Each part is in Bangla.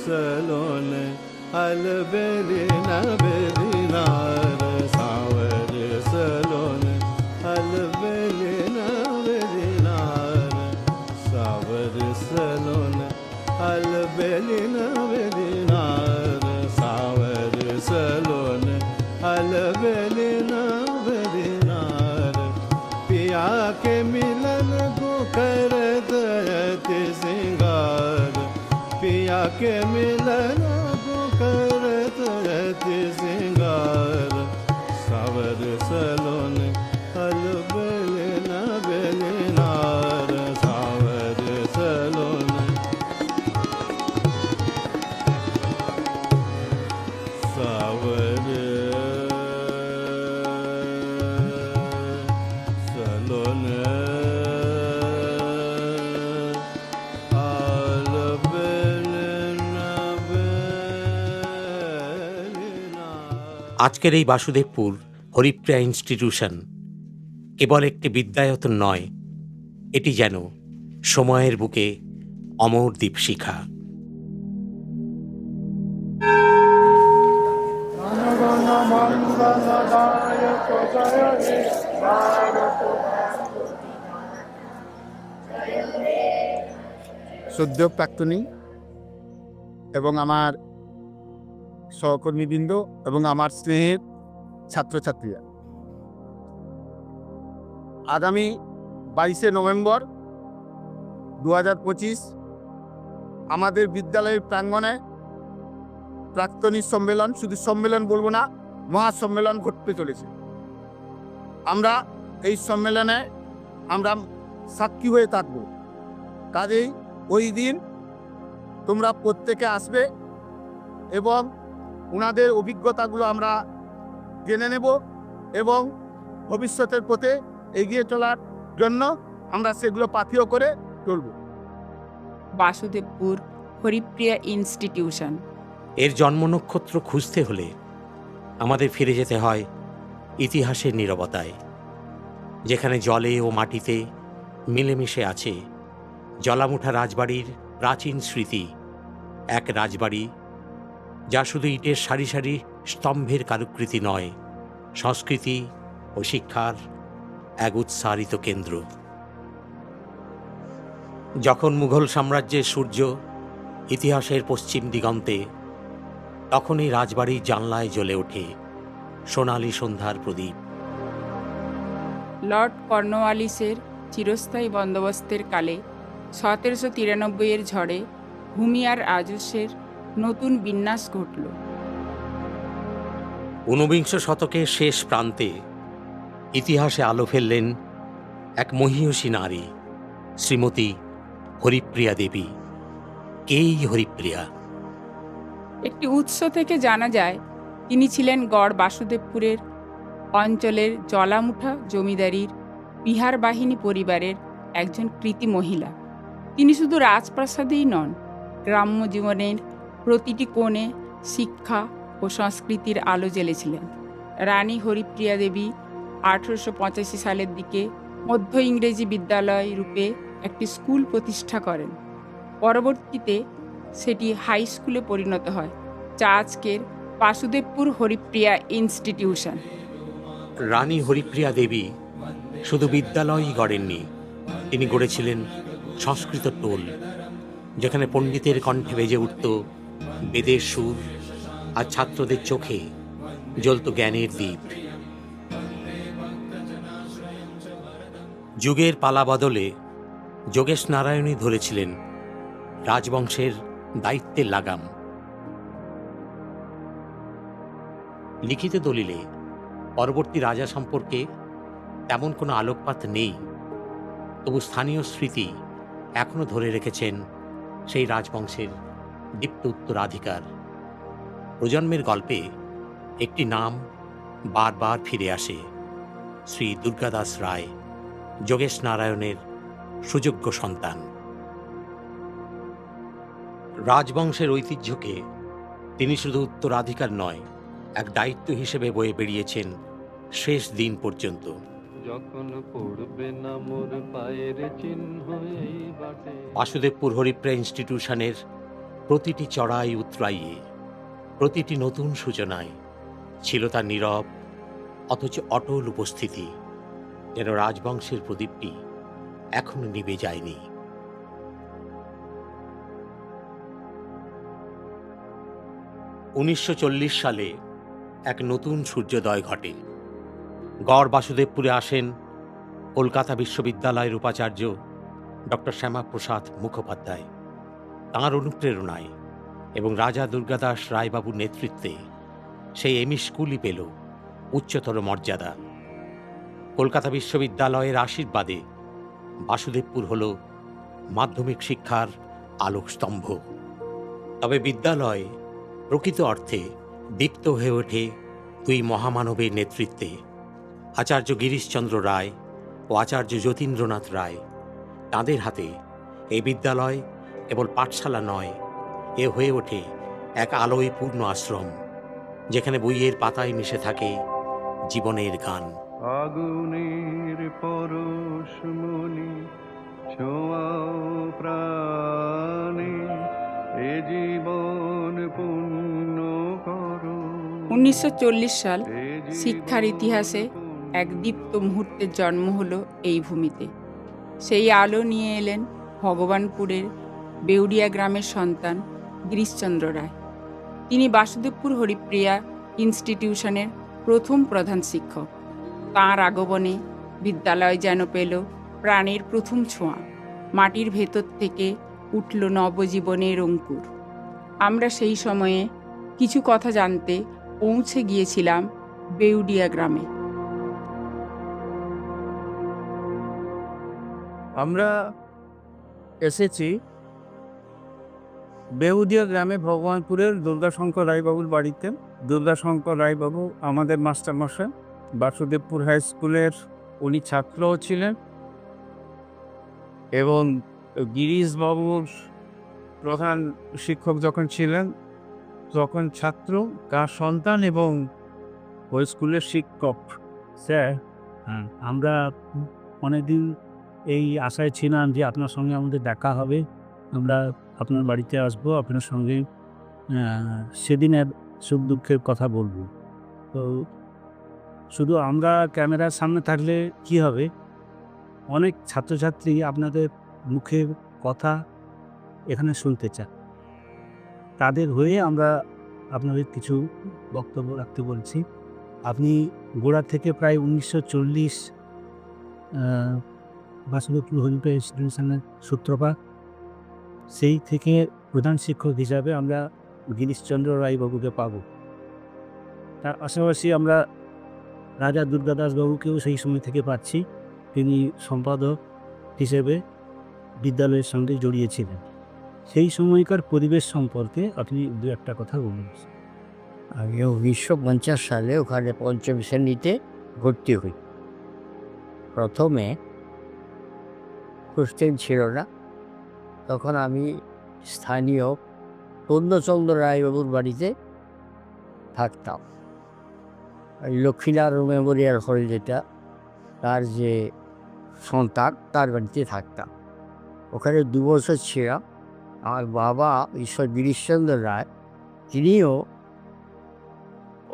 सलोन अलबेलिना बेलिनार सावर सलोन अलबेलिना बेलिनार सावर सलोन अलबेलिना बेलिनार सावर सलोन अलबेलिना बेलिनार पिया के मिलन को करत अति सिंगार पिया के मिलन को करत अति सिंगार सावर सलोन अलबेलिना बेलिनार सावर सलोन सावर सलोन আজকের এই বাসুদেবপুর হরিপ্রিয়া ইনস্টিটিউশন কেবল একটি বিদ্যায়তন নয়, এটি যেন সময়ের বুকে অমর দীপশিখা। সদ্য প্রাক্তনী এবং আমার সহকর্মীবৃন্দ এবং আমার স্নেহের ছাত্রছাত্রীরা, আগামী 22শে নভেম্বর 2025 আমাদের বিদ্যালয়ের প্রাঙ্গণে প্রাক্তনী সম্মেলন, শুধু সম্মেলন বলবো না, মহাসম্মেলন ঘটতে চলেছে। আমরা এই সম্মেলনে আমরা সাক্ষী হয়ে থাকব। কাজেই ওই দিন তোমরা প্রত্যেকে আসবে এবং ওনাদের অভিজ্ঞতাগুলো আমরা জেনে নেব এবং ভবিষ্যতের পথে এগিয়ে চলার জন্য আমরা সেগুলো পাথেয় করে চলব। বাসুদেবপুর হরিপ্রিয়া ইনস্টিটিউশন এর জন্ম নক্ষত্র খুঁজতে হলে আমাদের ফিরে যেতে হয় ইতিহাসের নীরবতায়, যেখানে জলে ও মাটিতে মিলেমিশে আছে জলামুঠা রাজবাড়ির প্রাচীন স্মৃতি। এক রাজবাড়ি যা শুধু ইটের সারি সারি স্তম্ভের কারুকৃতি নয়, সংস্কৃতি ও শিক্ষার এক উৎসারিত কেন্দ্র। যখন মুঘল সাম্রাজ্যের সূর্য ইতিহাসের পশ্চিম দিগন্তে, তখন এই রাজবাড়ির জানলায় জ্বলে ওঠে সোনালী সন্ধ্যার প্রদীপ। লর্ড কর্নওয়ালিসের চিরস্থায়ী বন্দোবস্তের কালে 1793 ঝড়ে ভূমিয়ার রাজস্বের নতুন বিন্যাস ঘটল। 19বিংশ শতকের শেষ প্রান্তে ইতিহাসে আলো ফেললেন এক মহীয়সী নারী, শ্রীমতী হরিপ্রিয়া দেবী। কেই হরিপ্রিয়া? একটি উৎস থেকে জানা যায় তিনি ছিলেন গড় বাসুদেবপুরের অঞ্চলের জলামুঠা জমিদারির বিহার বাহিনী পরিবারের একজন কৃতি মহিলা। তিনি শুধু রাজপ্রাসাদেই নন, গ্রাম্য জীবনের প্রতিটি কোণে শিক্ষা ও সংস্কৃতির আলো জ্বেলেছিলেন। রানী হরিপ্রিয়া দেবী 1885 সালের দিকে মধ্য ইংরেজি বিদ্যালয় রূপে একটি স্কুল প্রতিষ্ঠা করেন। পরবর্তীতে সেটি হাই স্কুলে পরিণত হয়, যা আজকের বাসুদেবপুর হরিপ্রিয়া ইনস্টিটিউশন। রানী হরিপ্রিয়া দেবী শুধু বিদ্যালয়ই গড়েননি, তিনি গড়েছিলেন সংস্কৃত টোল, যেখানে পণ্ডিতের কণ্ঠে বেজে উঠত বেদের সুর আর ছাত্রদের চোখে জ্বলত জ্ঞানের দ্বীপ। যুগের পালা বদলে যোগেশ নারায়ণই ধরেছিলেন রাজবংশের দায়িত্বের লাগাম। লিখিত দলিলে পরবর্তী রাজা সম্পর্কে তেমন কোনো আলোকপাত নেই, তবু স্থানীয় স্মৃতি এখনো ধরে রেখেছেন সেই রাজবংশের দীপ্ত উত্তরাধিকার। প্রজন্মের গল্পে একটি নাম বারবার ফিরে আসে, শ্রী দুর্গাদাস রায়, যোগেশ নারায়ণের সুযোগ্য সন্তান। রাজবংশের ঐতিহ্যকে তিনি শুধু উত্তরাধিকার নয়, এক দায়িত্ব হিসেবে বয়ে বেরিয়েছেন শেষ দিন পর্যন্ত। বাসুদেবপুর হরিপ্রিয়া ইনস্টিটিউশনের প্রতিটি চড়াই উতরাইয়ে, প্রতিটি নতুন সূচনায় ছিল তার নীরব অথচ অটল উপস্থিতি, যেন রাজবংশের প্রদীপটি এখনো নিভে যায়নি। 1940 সালে এক নতুন সূর্যোদয় ঘটে। গড় বাসুদেবপুরে আসেন কলকাতা বিশ্ববিদ্যালয়ের উপাচার্য ডক্টর শ্যামাপ্রসাদ মুখোপাধ্যায়। তাঁর অনুপ্রেরণায় এবং রাজা দুর্গাদাস রায়বাবুর নেতৃত্বে সেই এমই স্কুলই পেল উচ্চতর মর্যাদা। কলকাতা বিশ্ববিদ্যালয়ের আশীর্বাদে বাসুদেবপুর হল মাধ্যমিক শিক্ষার আলোকস্তম্ভ। তবে বিদ্যালয় প্রকৃত অর্থে দীপ্ত হয়ে ওঠে দুই মহামানবের নেতৃত্বে, আচার্য গিরিশচন্দ্র রায় ও আচার্য যতীন্দ্রনাথ রায়। তাঁদের হাতে এই বিদ্যালয় কেবল পাঠশালা নয়, এ হয়ে ওঠে এক আলোয় পূর্ণ আশ্রম, যেখানে বইয়ের পাতায় মিশে থাকে জীবনের গান। আগুনের পরশমণি ছোঁয়াও প্রাণে, এ জীবন পূর্ণ করো। 1940 সাল শিক্ষার ইতিহাসে এক দীপ্ত মুহূর্তের জন্ম হলো এই ভূমিতে। সেই আলো নিয়ে এলেন ভগবানপুরের বেউরিয়া গ্রামের সন্তান গিরিশচন্দ্র রায়। তিনি বাসুদেবপুর হরিপ্রিয়া ইনস্টিটিউশনের প্রথম প্রধান শিক্ষক। তাঁর আগমনে বিদ্যালয় যেন পেল প্রাণের প্রথম ছোঁয়া। মাটির ভেতর থেকে উঠল নবজীবনের অঙ্কুর। আমরা সেই সময়ে কিছু কথা জানতে পৌঁছে গিয়েছিলাম বেউরিয়া গ্রামে। আমরা এসেছি বেউদিয়া গ্রামে ভগবানপুরের দুর্গাশঙ্কর রায়বাবুর বাড়িতে। দুর্গাশঙ্কর রায়বাবু আমাদের মাস্টারমশাই, বাসুদেবপুর হাই স্কুলের উনি ছাত্রও ছিলেন এবং গিরিশবাবুর প্রধান শিক্ষক যখন ছিলেন তখন ছাত্র, তার সন্তান এবং ওই স্কুলের শিক্ষক। স্যার, আমরা অনেকদিন এই আশায় ছিলাম যে আপনার সঙ্গে আমাদের দেখা হবে, আমরা আপনার বাড়িতে আসবো, আপনার সঙ্গে সেদিনের সুখ দুঃখের কথা বলবো। তো শুধু আমরা ক্যামেরার সামনে থাকলে কি হবে, অনেক ছাত্রছাত্রী আপনাদের মুখের কথা এখানে শুনতে চায়। তাদের হয়ে আমরা আপনাদের কিছু বক্তব্য রাখতে বলছি। আপনি গোড়া থেকে প্রায় 1940 বাসুদেবপুর হরিপ্রিয়া ইনস্টিটিউশনের সূত্রপাত। সেই থেকে প্রধান শিক্ষক হিসাবে আমরা গিরিশচন্দ্র রায়বাবুকে পাব। তার পাশাপাশি আমরা রাজা দুর্গাদাস বাবুকেও সেই সময় থেকে পাচ্ছি। তিনি সম্পাদক হিসেবে বিদ্যালয়ের সঙ্গে জড়িয়েছিলেন। সেই সময়কার পরিবেশ সম্পর্কে আপনি দু একটা কথা বলুন। আমি 1950 সালে ওখানে পঞ্চম শ্রেণীতে ভর্তি হই। প্রথমে হোস্টেল ছিল না, তখন আমি স্থানীয় পূর্ণচন্দ্র রায়বাবুর বাড়িতে থাকতাম। লক্ষ্মীনারায়ণ মেমোরিয়াল হল যেটা, তার যে সন্তান, তার বাড়িতে থাকতাম। ওখানে 2 বছর ছিলাম। আমার বাবা ঈশ্বর গিরিশচন্দ্র রায়, তিনিও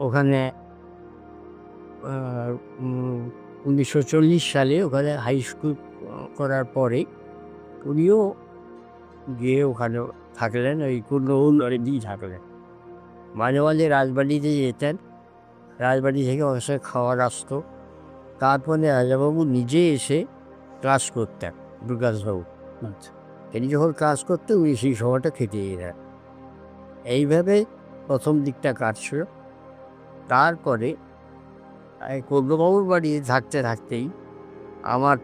ওখানে 1940 সালে ওখানে হাই স্কুল করার পরে উনিও গিয়ে ওখানে থাকলেন, ওই কুন্নউলবাড়িতেই থাকলেন। মাঝে মাঝে রাজবাড়িতে যেতেন, রাজবাড়ি থেকে অবশ্যই খাওয়ার আসতো। তারপরে রাজাবাবু নিজে এসে ক্লাস করতেন, দুর্গাসবাবু। আচ্ছা, তিনি যখন ক্লাস করতেন উনি সেই সময়টা খেতে যেতেন। এইভাবে প্রথম দিকটা কাটছিল। তারপরে কৌরবাবুর বাড়ি থাকতে থাকতেই আমার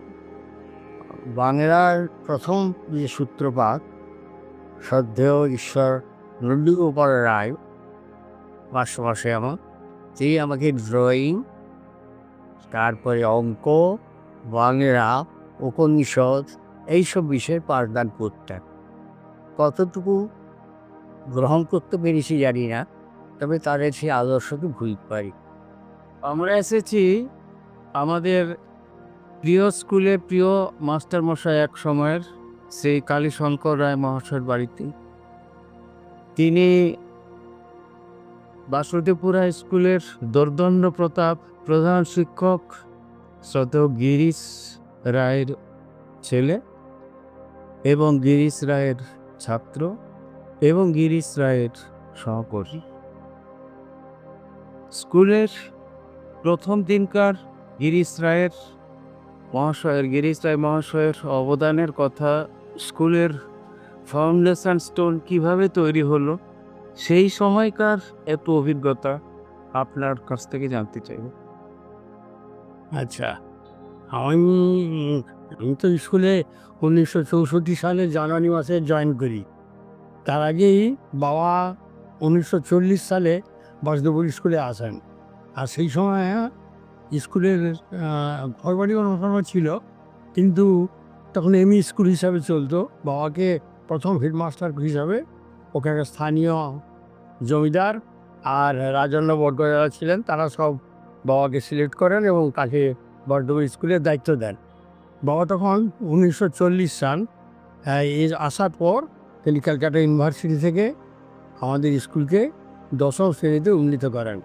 বাংলার প্রথম যে সূত্রপাত, শ্রদ্ধেয় ঈশ্বর নন্দগোপাল রায় মাস্টারমশাই আমার, তিনি আমাকে ড্রয়িং, তারপরে অঙ্ক, বাংলা, উপনিষদ এইসব বিষয়ে পাঠদান করতেন। কতটুকু গ্রহণ করতে পেরেছি জানি না, তবে তাদের সেই আদর্শকে ভুলতে পারি। আমরা এসেছি আমাদের প্রিয় স্কুলে প্রিয় মাস্টারমশাই এক সময়ের, সেই কালীশঙ্কর রায় মহাশয়ের বাড়িতে। তিনি বাসুদেবপুর হাই স্কুলের দর্দণ্ড প্রতাপ প্রধান শিক্ষক শ্রদ্ধেয় গিরিশ রায়ের ছেলে এবং গিরিশ রায়ের ছাত্র এবং গিরিশ রায়ের সহকর্মী। স্কুলের প্রথম দিনকার গিরিশ রায় মহাশয়ের অবদানের কথা, স্কুলের ফাউন্ডেশন স্টোন কিভাবে তৈরি হলো, সেই সময়কার একটু অভিজ্ঞতা আপনার কাছ থেকে জানতে চাইব। আচ্ছা, আমি আমি তো স্কুলে 1964 সালে জানুয়ারি মাসে জয়েন করি। তার আগেই বাবা 1940 সালে বাসুদেবপুর স্কুলে আসেন। আর সেই সময় স্কুলের ঘরবাড়ি অনুসরণ ছিল, কিন্তু তখন এমই স্কুল হিসাবে চলতো। বাবাকে প্রথম হেডমাস্টার হিসাবে ওখানে স্থানীয় জমিদার আর রাজন্য বর্গ যারা ছিলেন তারা সব বাবাকে সিলেক্ট করেন এবং তাকে বাসুদেবপুর স্কুলের দায়িত্ব দেন। বাবা তখন 1940 সাল এর আসার পর তিনি ক্যালকাটা ইউনিভার্সিটি থেকে আমাদের স্কুলকে 10ম শ্রেণীতে উন্নীত করেন।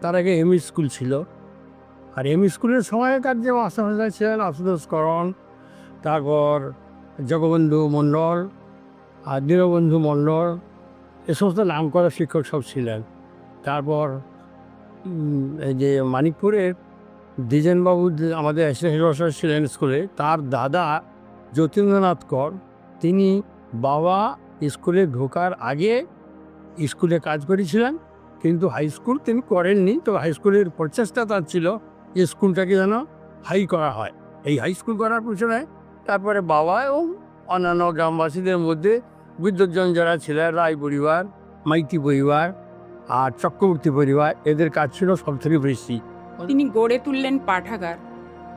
তার আগে এমই স্কুল ছিল। আর এমই স্কুলের সময়কার যে মাস্টারমশাই ছিলেন আশুতোষ করণ, তারপর জগবন্ধু মণ্ডল আর দীনবন্ধু মণ্ডল, এ সমস্ত নাম করা শিক্ষক সব ছিলেন। তারপর এই যে মানিকপুরের দ্বিজেনবাবু আমাদের অ্যাসিস্ট্যান্ট হেডমাস্টার ছিলেন স্কুলে, তার দাদা যতীন্দ্রনাথ কর, তিনি বাবা স্কুলে ঢোকার আগে স্কুলে কাজ করেছিলেন, কিন্তু হাই স্কুল তিনি করেননি। তো হাই স্কুলের প্রচেষ্টা তার ছিল যে স্কুলটাকে যেন হাই করা হয়। এই হাই স্কুল করার পিছনে তারপরে বাবা এবং অন্যান্য গ্রামবাসীদের মধ্যে বিদ্যুৎজন যারা ছিলেন, রায় পরিবার, মাইতি পরিবার আর চক্রবর্তী পরিবার, এদের কাজ ছিল সব থেকে বেশি। তিনি গড়ে তুললেন পাঠাগার,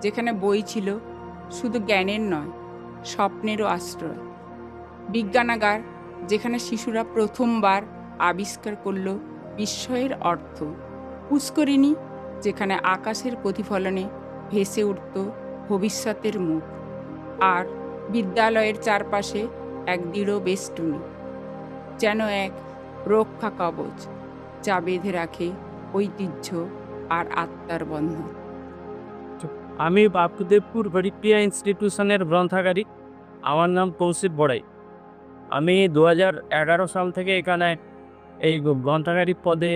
যেখানে বই ছিল শুধু জ্ঞানের নয়, স্বপ্নেরও আশ্রয়। বিজ্ঞানাগার, যেখানে শিশুরা প্রথমবার আবিষ্কার করল বিস্ময়ের অর্থ। পুষ্করিণী, যেখানে আকাশের প্রতিফলনে ভেসে উঠত ভবিষ্যতের মুখ। আর বিদ্যালয়ের চারপাশে এক দৃঢ় বেষ্টনী, যেন এক রক্ষা কবচ, যা বেঁধে রাখে ঐতিহ্য আর আত্মার বন্ধন। আমি বাসুদেবপুর হরিপ্রিয়া ইনস্টিটিউশনের গ্রন্থাগারী। আমার নাম কৌশিক বড়াই। আমি 2011 সাল থেকে এখানে এই গ্রন্থাগারী পদে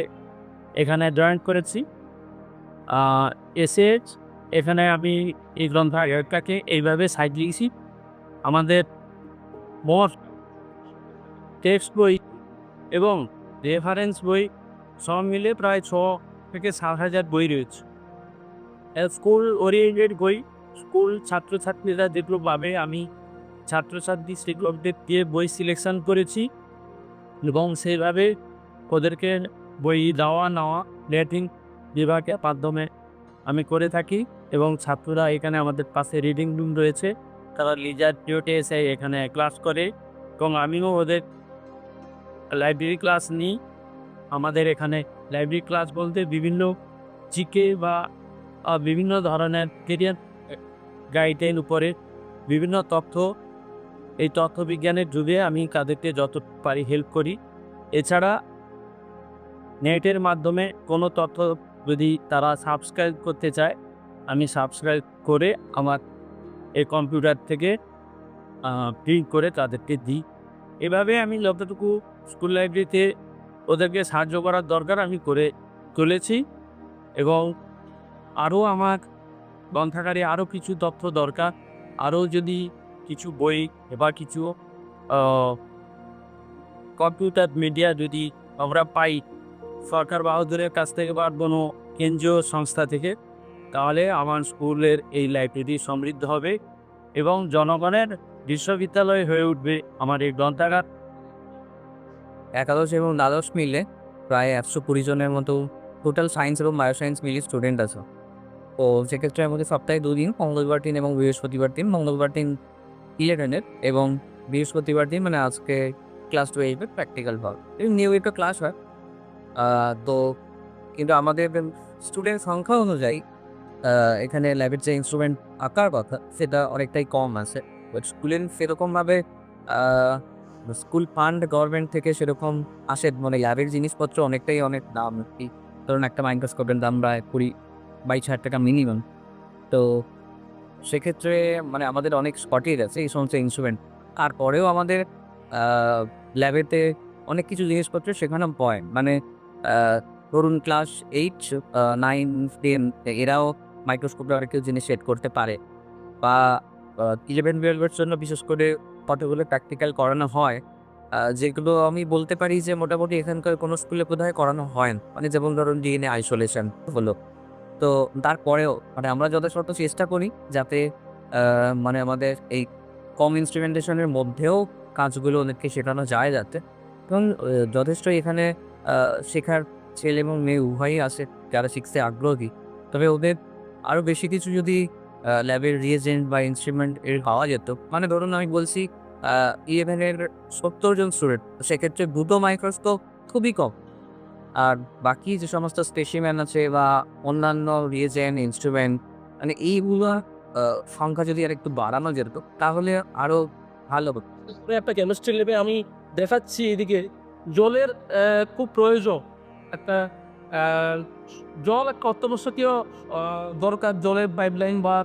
এখানে জয়েন করেছি। এসে এখানে আমি এই গ্রন্থাগারটাকে এইভাবে সাজিয়েছি। আমাদের মোট টেক্সট বই এবং রেফারেন্স বই সব মিলে প্রায় 6 থেকে 7,000 বই রয়েছে। স্কুল ওরিয়েন্টেড বই, স্কুল ছাত্রছাত্রীরা যেগুলো পাবে, আমি ছাত্রছাত্রী শিক্ষকদের দিয়ে বই সিলেকশন করেছি এবং সেইভাবে ওদেরকে বই দেওয়া নেওয়া রেটিং বিভাগের মাধ্যমে আমি করে থাকি। এবং ছাত্ররা এখানে আমাদের পাশে রিডিং রুম রয়েছে, তারা লিজার পিরিয়ডে এসে এখানে ক্লাস করে এবং আমিও ওদের লাইব্রেরি ক্লাস নিই। আমাদের এখানে লাইব্রেরি ক্লাস বলতে বিভিন্ন জিকে বা বিভিন্ন ধরনের কেরিয়ার গাইডের উপরে বিভিন্ন তথ্য, এই তথ্য বিজ্ঞানের যুগে আমি তাদেরকে যত পারি হেল্প করি। এছাড়া নেটের মাধ্যমে কোনো তথ্য যদি তারা সাবস্ক্রাইব করতে চায়, আমি সাবস্ক্রাইব করে আমার এই কম্পিউটার থেকে প্রিন্ট করে তাদেরকে দিই। এভাবে আমি যতটুকু স্কুল লাইব্রেরিতে ওদেরকে সাহায্য করার দরকার আমি করে চলেছি। এবং আরও আমার গ্রন্থাগারে আরও কিছু তথ্য দরকার, আরও যদি কিছু বই বা কিছু কম্পিউটার মিডিয়া যদি আমরা পাই সরকার বাহাদুরের কাছ থেকে বা কোনো কেন্দ্রীয় সংস্থা থেকে, তাহলে আমার স্কুলের এই লাইব্রেরি সমৃদ্ধ হবে এবং জনগণের বিশ্ববিদ্যালয় হয়ে উঠবে আমার এই গ্রন্থাগার। একাদশ এবং দ্বাদশ মিলে প্রায় 120 জনের মতো টোটাল সায়েন্স এবং বায়োসায়েন্স মিলিয়ে স্টুডেন্ট আছে। তো সেক্ষেত্রে আমাদের সপ্তাহে 2 দিন, মঙ্গলবার দিন এবং বৃহস্পতিবার দিন। মঙ্গলবার দিন 11-এর এবং বৃহস্পতিবার দিন মানে আজকে ক্লাস 12-এর প্র্যাকটিক্যাল হয় এবং নিয়মিত ক্লাস হয়। তো কিন্তু আমাদের স্টুডেন্ট সংখ্যা অনুযায়ী এখানে ল্যাবের যে ইনস্ট্রুমেন্ট আঁকার কথা সেটা অনেকটাই কম আছে। বাট স্কুলের সেরকমভাবে স্কুল ফান্ড গভর্নমেন্ট থেকে সেরকম আসে, মানে ল্যাবের জিনিসপত্র অনেক দাম আর কি। ধরুন একটা মাইক্রোস্কোপের দাম প্রায় 20-22 হাজার টাকা মিনিমাম। তো সেক্ষেত্রে মানে আমাদের অনেক শর্টেজ আছে এই সমস্ত ইনস্ট্রুমেন্ট। তারপরেও আমাদের ল্যাবেতে অনেক কিছু জিনিসপত্র শেখানো হয়। মানে ধরুন ক্লাস 8, 9, 10 এরাও মাইক্রোস্কোপে অনেক কিছু জিনিস সেট করতে পারে, বা 11-12 এর জন্য বিশেষ করে কতগুলো প্র্যাকটিক্যাল করানো হয়, যেগুলো আমি বলতে পারি যে মোটামুটি এখানকার কোনো স্কুলে বোধহয় করানো হয় না। মানে যেমন ধরুন ডিএনএ আইসোলেশন হলো। তো তারপরেও মানে আমরা যথাসাধ্য চেষ্টা করি যাতে মানে আমাদের এই কম ইনস্ট্রুমেন্টেশনের মধ্যেও কাজগুলো ওদেরকে শেখানো যায় যাতে। এবং যথেষ্ট এখানে শেখার ছেলে এবং মেয়ে উভয়ই আছে যারা শিখতে আগ্রহী। তবে ওদের আরও বেশি কিছু যদি ল্যাবের রিয়েজেন্ট বা ইনস্ট্রুমেন্ট এর পাওয়া যেত, মানে ধরুন আমি বলছি 11-এর 70 জন স্টুডেন্ট, সেক্ষেত্রে 2টো মাইক্রোস্কোপ খুবই কম। আর বাকি যে সমস্ত স্পেসিমেন আছে বা অন্যান্য রিয়েজেন্ট ইনস্ট্রুমেন্ট, মানে এইগুলা সংখ্যা যদি আর একটু বাড়ানো যেত তাহলে আরও ভালো হতো। করে একটা কেমিস্ট্রি ল্যাবে আমি দেখাচ্ছি এদিকে জলের খুব প্রয়োজন। একটা জল একটা অত্যাবশ্যকীয় দরকার। জলের পাইপলাইন বা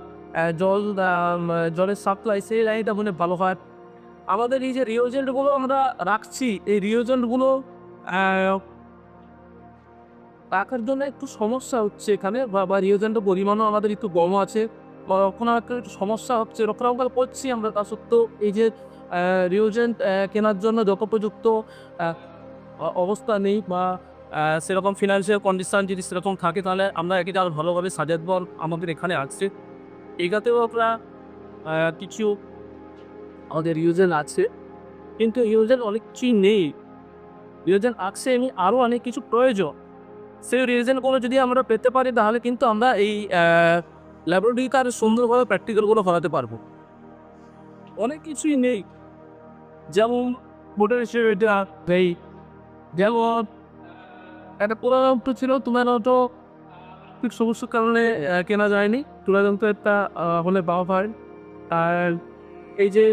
জলের সাপ্লাই সেই লাইনটা মনে ভালো হয়। আমাদের এই যে রিওজেন্টগুলো আমরা রাখছি, এই রিওজেন্টগুলো রাখার জন্য একটু সমস্যা হচ্ছে এখানে, বা রিওজেন্টের পরিমাণও আমাদের একটু কম আছে, বা কোনো একটা একটু সমস্যা হচ্ছে। রক্ষণাবেক্ষণ করছি আমরা, তা সত্ত্বেও এই যে রিওজেন্ট কেনার জন্য যথোপযুক্ত অবস্থা নেই, বা সেরকম ফিনান্সিয়াল কন্ডিশন যদি সেরকম থাকে তাহলে আমরা এটা আরও ভালোভাবে সাজাবো। আমাদের এখানে আসছে এটাতেও আমরা কিছু আমাদের রিওজেন্ট আছে, কিন্তু রিওজেন্ট অনেক কিছুই নেই। রিওজেন্ট আছে এমনি আরও অনেক কিছু প্রয়োজন। সেই রিজনগুলো যদি আমরা পেতে পারি তাহলে কিন্তু আমরা এই ল্যাবরেটরিতে আরও সুন্দরভাবে প্র্যাকটিক্যালগুলো করাতে পারবো। অনেক কিছুই নেই, যেমন বোর্ডের হিসেবে এটা নেই। যেমন একটা পুরানো ছিল টুর্নামেন্ট, ঠিক সমস্যার কারণে কেনা যায়নি। টুর্নামেন্ট একটা হলে পাওয়া হয়। আর এই যে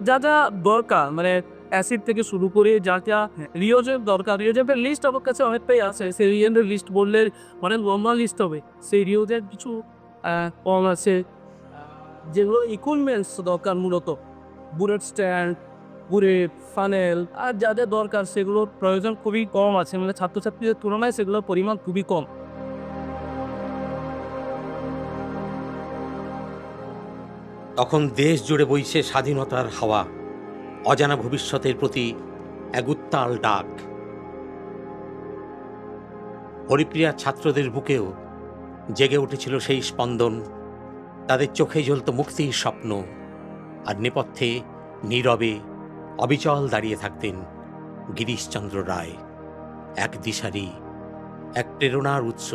যা যা দরকার, মানে অ্যাসিড থেকে শুরু করে যা যা রিওজেন্ট দরকার, রিওজেন্টের লিস্ট আমার কাছে অনেকটাই আছে। সেই রিওজেন্টের লিস্ট বললে অনেক লম্বা লিস্ট হবে। সেই রিওজেন্ট কিছু কম আছে, যেগুলো ইকুইপমেন্টস দরকার মূলত বুলেট স্ট্যান্ড, বুলেট ফানেল আর যা যা দরকার সেগুলোর প্রয়োজন খুবই কম আছে। মানে ছাত্রছাত্রীদের তুলনায় সেগুলোর পরিমাণ খুবই কম। তখন দেশ জুড়ে বইছে স্বাধীনতার হাওয়া, অজানা ভবিষ্যতের প্রতি এক উত্তাল ডাক। হরিপ্রিয়া ছাত্রদের বুকেও জেগে উঠেছিল সেই স্পন্দন। তাদের চোখে জ্বলত মুক্তির স্বপ্ন, আর নেপথ্যে নীরবে অবিচল দাঁড়িয়ে থাকতেন গিরিশচন্দ্র রায়, এক দিশারি, এক প্রেরণার উৎস,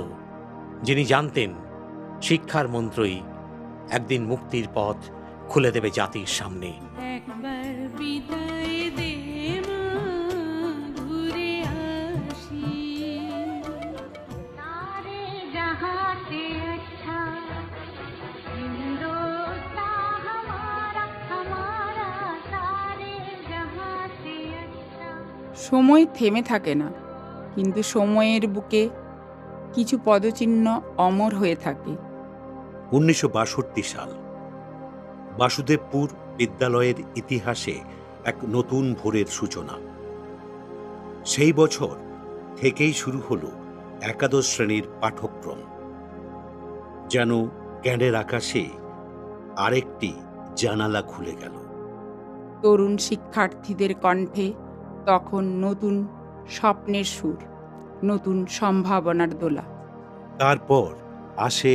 যিনি জানতেন শিক্ষার মন্ত্রই একদিন মুক্তির পথ খুলে দেবে জাতির সামনে। একবার বিদায় দে মা, ঘুরে আসি। সারে জাহাঁ সে আচ্ছা হিন্দুস্তান হামারা, হামারা সারে জাহাঁ সে আচ্ছা। সময় থেমে থাকে না, কিন্তু সময়ের বুকে কিছু পদচিহ্ন অমর হয়ে থাকে। 1962 সাল, বাসুদেবপুর বিদ্যালয়ের ইতিহাসে এক নতুন ভোরের সূচনা। সেই বছর থেকেই শুরু হলো একাদশ শ্রেণীর পাঠ্যক্রম। যেন জ্ঞানের আকাশে আরেকটি জানালা খুলে গেল। তরুণ শিক্ষার্থীদের কণ্ঠে তখন নতুন স্বপ্নের সুর, নতুন সম্ভাবনার দোলা। তারপর আসে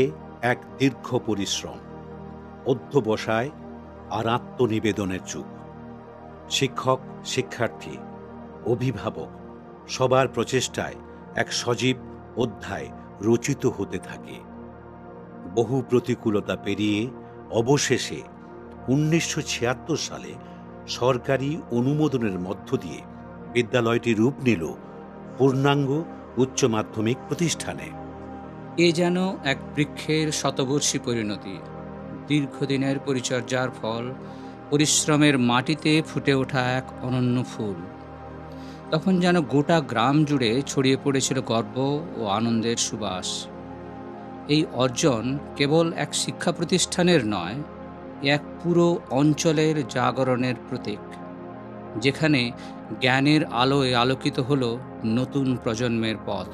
এক দীর্ঘ পরিশ্রম, অধ্যবসায় আর আত্মনিবেদনের যুগ। শিক্ষক, শিক্ষার্থী, অভিভাবক সবার প্রচেষ্টায় এক সজীব অধ্যায় রচিত হতে থাকে। বহু প্রতিকূলতা পেরিয়ে অবশেষে 1976 সালে সরকারি অনুমোদনের মধ্য দিয়ে বিদ্যালয়টি রূপ নিল পূর্ণাঙ্গ উচ্চ মাধ্যমিক প্রতিষ্ঠানে। এ যেন এক বৃক্ষের শতবর্ষী পরিণতি। দীর্ঘদিনের পরিচর্যার ফল পরিশ্রমের মাটিতে ফুটে ওঠা এক অনন্য ফুল। তখন যেন গোটা গ্রাম জুড়ে ছড়িয়ে পড়েছিল গর্ব ও আনন্দের সুবাস। এই অর্জন কেবল এক শিক্ষা প্রতিষ্ঠানের নয়, এক পুরো অঞ্চলের জাগরণের প্রতীক, যেখানে জ্ঞানের আলোয় আলোকিত হলো নতুন প্রজন্মের পথ।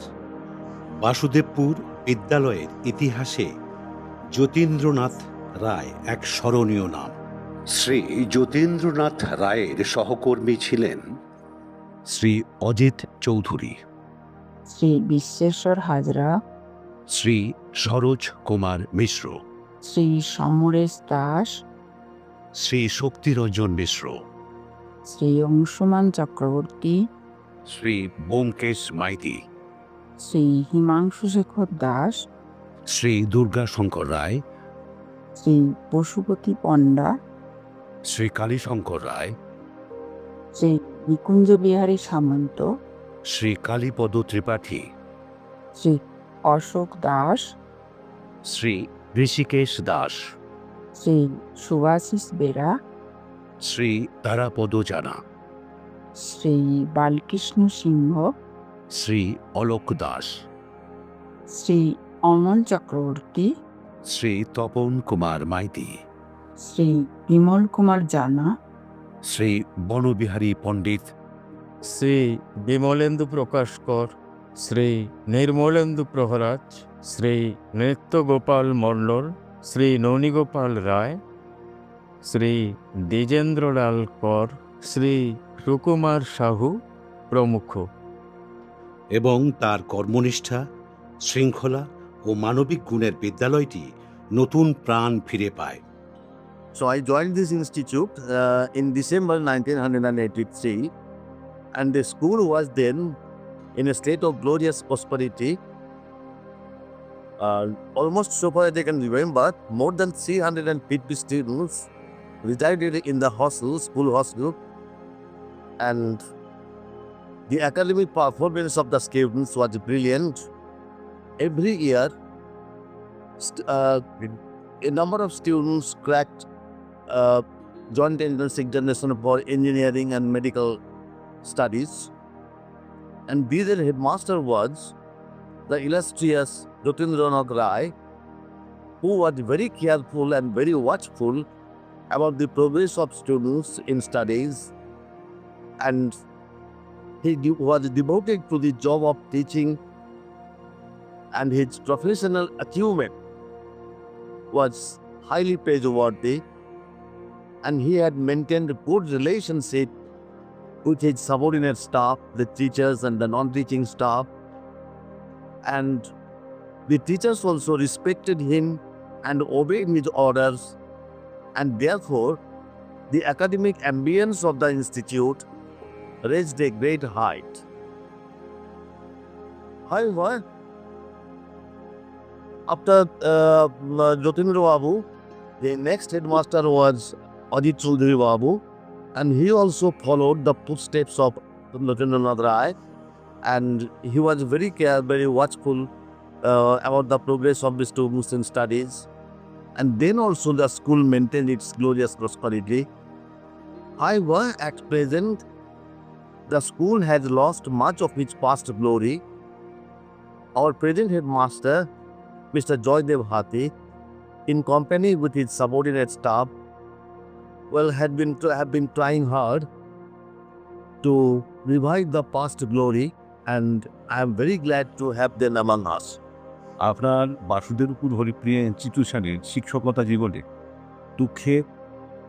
বাসুদেবপুর বিদ্যালয়ের ইতিহাসে যতীন্দ্রনাথ রায় এক স্মরণীয় নাম। শ্রী যতীন্দ্রনাথ রায়ের সহকর্মী ছিলেন শ্রী অজিত চৌধুরী, শ্রী বিশ্বেশ্বর হাজরা, শ্রী সরোজ কুমার মিশ্র, শ্রী সমরেশ দাস, শ্রী শক্তিরঞ্জন মিশ্র, শ্রী অংশুমান চক্রবর্তী, শ্রী ব্যোমকেশ মাইতি, শ্রী হিমাংশু শেখর দাস, শ্রী দুর্গাশঙ্কর রায়, শ্রী পশুপতি পণ্ডা, শ্রী কালীশঙ্কর রায়, শ্রী নিকুঞ্জ বিহারী সামন্ত, শ্রী কালীপদ ত্রিপাঠী, শ্রী অশোক দাস, শ্রী ঋষিকেশ দাস, শ্রী সুভাশিস বেরা, শ্রী তারাপদ জানা, শ্রী বালকৃষ্ণ সিংহ, শ্রী অলোক দাস, শ্রী অমল চক্রবর্তী, শ্রী তপন কুমার মাইতি, শ্রী বিমল কুমার জানা, শ্রী বনবিহারী পণ্ডিত, শ্রী বিমলেন্দু প্রকাশকর, শ্রী নির্মলেন্দু প্রহরাজ, শ্রী নৃত্যগোপাল মণ্ডল, শ্রী ননীগোপাল রায়, শ্রী দ্বিজেন্দ্রলাল কর, শ্রী সুকুমার সাহু প্রমুখ। এবং তার কর্মনিষ্ঠা, শৃঙ্খলা ও মানবিক গুণের বিদ্যালয়টি নতুন প্রাণ ফিরে পায়। So I joined this institute in December 1983, and the school was then in a state of glorious prosperity. Almost so far as I can remember, more than 350 students resided in the hostel, school hostel, and the academic performance of the students was brilliant. Every year, a number of students cracked joint entrance examination for engineering and medical studies, and their headmaster was the illustrious Jatindranath Rai, who was very careful and very watchful about the progress of students in studies, and he was devoted to the job of teaching, and his professional achievement was highly praiseworthy, and he had maintained a good relationship with his subordinate staff, the teachers and the non-teaching staff, and the teachers also respected him and obeyed his orders, and therefore the academic ambience of the institute reached a great height. However, after Jotindra Babu, the next headmaster was Ajit Chaudhary Babu, and he also followed the footsteps of Jatindranath Rai, and he was very watchful about the progress of the students in studies, and then also the school maintained its glorious prosperity. However, at present, the school has lost much of its past glory. Our present headmaster, Mr. Joydev Hathi, in company with his subordinate staff, have been trying hard to revive the past glory, and I am very glad to have them among us. আপনার বাসুদেবপুর হরিপ্রিয়া ইনস্টিটিউশনের শিক্ষকতা জীবনে দুঃখে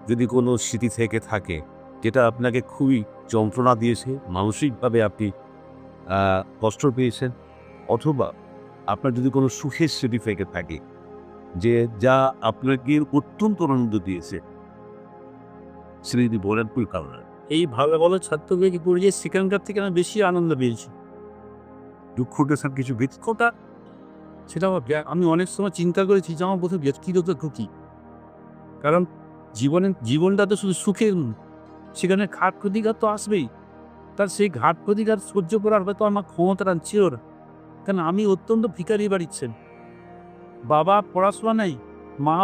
যদি কোনো স্মৃতি থেকে থাকে যেটা আপনাকে খুবই যন্ত্রণা দিয়েছে, মানসিকভাবে আপনি কষ্ট পেয়েছেন, অথবা আপনার যদি কোনো সুখের স্মৃতি থেকে থাকে যা আপনাকে অত্যন্ত আনন্দ দিয়েছে, স্মৃতি বলেন পুরো কারণ। এই ভালো ভালো ছাত্রকে পড়িয়ে সেখানকার থেকে আমি বেশি আনন্দ পেয়েছি। দুঃখটা স্যার কিছু দুঃখটা সেটা আমি অনেক সময় চিন্তা করেছি যে আমার বোধহয় ব্যক্তিগত ত্রুটি, কারণ জীবনটা তো শুধু সুখের, সেখানে ঘাট প্রতিঘাত তো আসবেই, তার সেই ঘাট প্রতিঘাত সহ্য করার হয়তো আমার ক্ষমতাটা ছিল না, কারণ আমি অত্যন্ত ভিখারি বাড়ির ছেলে। বাবা পড়াশোনা নেই, মা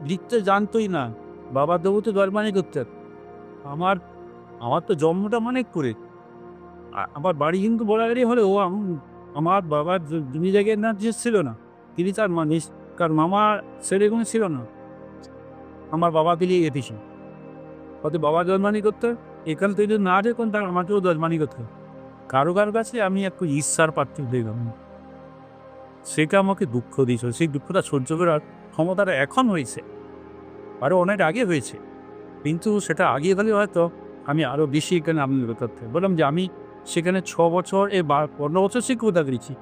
লিখতে জানতোই না, বাবার দেবো তো জলমানি করতেন। আমার আমার তো জন্মটা অনেক করে। আমার বাড়ি কিন্তু বলাগাড়ি হলেও আমার বাবার জমি জায়গার না যে ছিল না, তিনি তার কার মামা ছেলে কোনো ছিল না, আমার বাবা দিলেই এসেছে। হয়তো বাবা জলমানি করতে, এখান থেকে যদি না দেখুন তার আমাকেও জলমানি করতে। কারো কাছে আমি একটু ঈর্ষার পাত্র হয়ে গেলাম, সেটা আমাকে দুঃখ দিয়েছিল। সেই দুঃখটা সহ্য করার ক্ষমতাটা এখন হয়েছে, আরও অনেক আগে হয়েছে, কিন্তু সেটা আগে গেলে হয়তো আমি আরও বেশি এখানে আনন্দ করতে বললাম যে আমি সেখানে 6 বছর 15 বছর শিক্ষকতা করেছি,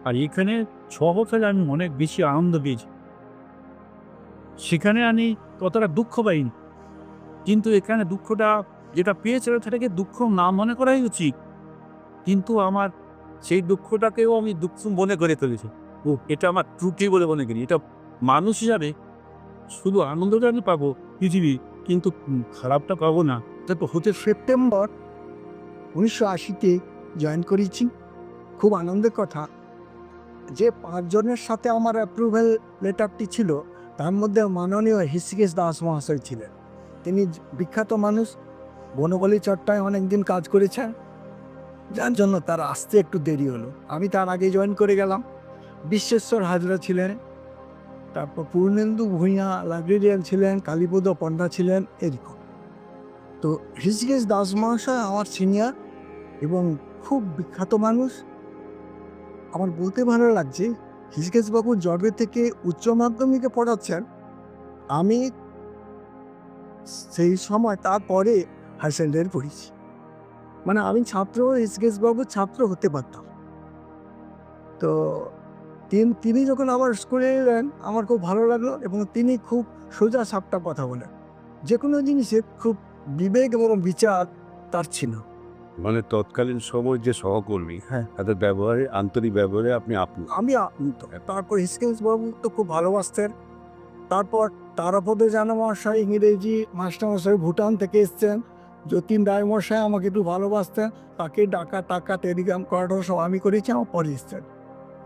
আর এখানে 6 বছরে আমি অনেক বেশি আনন্দ পেয়েছি। সেখানে আমি ততটা দুঃখ পাইনি, কিন্তু এখানে দুঃখটা যেটা পেয়েছিল সেটাকে দুঃখ না মনে করাই উচিত, কিন্তু আমার সেই দুঃখটাকেও আমি দুঃখ মনে করে তুলেছি। এটা আমার ত্রুটি বলে মনে করি। এটা মানুষ হিসাবে শুধু আনন্দটা আমি পাবো পৃথিবী, কিন্তু খারাপটা পাবো না। তো হতে সেপ্টেম্বর 1980-তে জয়েন করেছি। খুব আনন্দের কথা যে 5 জনের সাথে আমার অ্যাপ্রুভেল লেটারটি ছিল, তার মধ্যে মাননীয় হৃষিকেশ দাস মহাশয় ছিলেন। তিনি বিখ্যাত মানুষ, বনবলী চট্টায় অনেকদিন কাজ করেছেন, যার জন্য তার আসতে একটু দেরি হলো। আমি তার আগে জয়েন করে গেলাম। বিশ্বেশ্বর হাজরা ছিলেন, তারপর পূর্ণেন্দু ভূঁইয়া লাইব্রেরিয়ান ছিলেন, কালীপদ পণ্ডা ছিলেন, এরকম। তো হৃষিকেশ দাস মহাশয় আমার সিনিয়র এবং খুব বিখ্যাত মানুষ। আমার বলতে ভালো লাগছে, হৃষিকেশবাবু জবে থেকে উচ্চ মাধ্যমিকে পড়াচ্ছেন, আমি সেই সময় তারপরে হায়ার সেকেন্ডারি পড়েছি। মানে আমি ছাত্র, হৃষিকেশবাবুর ছাত্র হতে পারতাম। তো তিনি যখন আমার স্কুলে এলেন আমার খুব ভালো লাগলো, এবং তিনি খুব সোজা সাপটা কথা বলেন, যে কোনো জিনিসে খুব বিবেক এবং বিচার তার ছিল। মানে তৎকালীন সময় যে সহকর্মী, হ্যাঁ, তাদের ব্যবহারে, আন্তরিক ব্যবহারে আপনি আমি তারপর হৃষিকেশবাবু তো খুব ভালোবাসতেন। তারপর তারাপদ জানা মহাশয় ইংরেজি মাস্টারমশাই ভুটান থেকে এসছেন, যতীন রায় মশাই আমাকে একটু ভালোবাসতেন, তাকে ডাকা টাকা টেলিগ্রাম করাটাও সব আমি করেছি, আমার পরে এসছেন।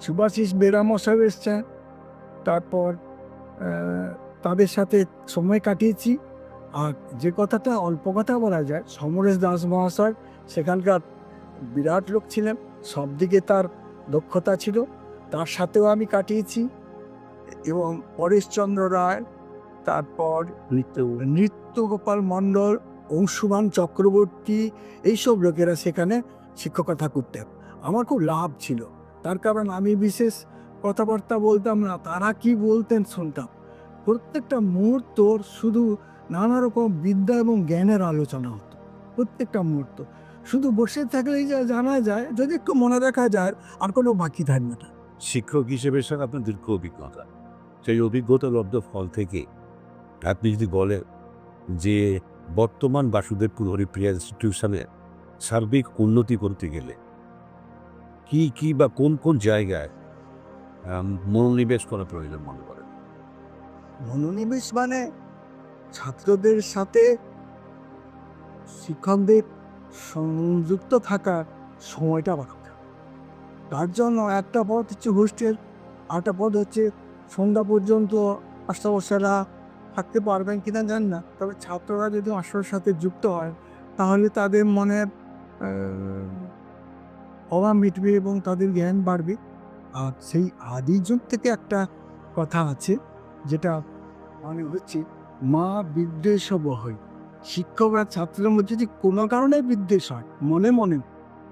সুভাষিস বেরা মশাই এসছেন, তারপর তাদের সাথে সময় কাটিয়েছি। আর যে কথাটা অল্প কথা বলা যায়, সমরেশ দাস মহাশয় সেখানকার বিরাট লোক ছিলেন, সব দিকে তার দক্ষতা ছিল, তার সাথেও আমি কাটিয়েছি। এবং পরেশচন্দ্র রায়, তারপর নৃত্যগোপাল মণ্ডল, অংশুমান চক্রবর্তী, এইসব লোকেরা সেখানে শিক্ষকতা করতেন। আমার খুব লাভ ছিল, তার কারণ আমি বিশেষ কথাবার্তা বলতাম না, তারা কি বলতেন শুনতাম। প্রত্যেকটা মুহূর্ত শুধু নানা রকম বিদ্যা এবং জ্ঞানের আলোচনা হতো, প্রত্যেকটা মুহূর্ত। শুধু বসে থাকলেই যা জানা যায়, যদি একটু মনে রাখা যায়, আর কোনো বাকি থাকবে না। শিক্ষক হিসেবে স্যার আপনার দীর্ঘ অভিজ্ঞতা, সেই অভিজ্ঞতা লব্ধ ফল থেকে আপনি যদি বলেন যে বর্তমান বাসুদেবপুর হরিপ্রিয়া ইনস্টিটিউশনের সার্বিক উন্নতি করতে গেলে কি বা কোন জায়গায় মনোনিবেশ করা প্রয়োজন মনে করেন? মনোনিবেশ মানে ছাত্রদের সাথে শিক্ষকদের সংযুক্ত থাকার সময়টা বাড়াতে। তার জন্য একটা পথ হচ্ছে হোস্টেল, আরেকটা পথ হচ্ছে সন্ধ্যা পর্যন্ত মাস্টারমশাইরা থাকতে পারবেন কিনা জানি না, তবে ছাত্ররা যদি মাস্টারের সাথে যুক্ত হয় তাহলে তাদের মনের অভাব মিটবে এবং তাদের জ্ঞান বাড়বে। আর সেই আদি যুগ থেকে একটা কথা আছে, যেটা মানে হচ্ছে মা বিদ্বেষ বহয়। শিক্ষক আর ছাত্রের মধ্যে যদি কোনো কারণে বিদ্বেষ হয় মনে মনে,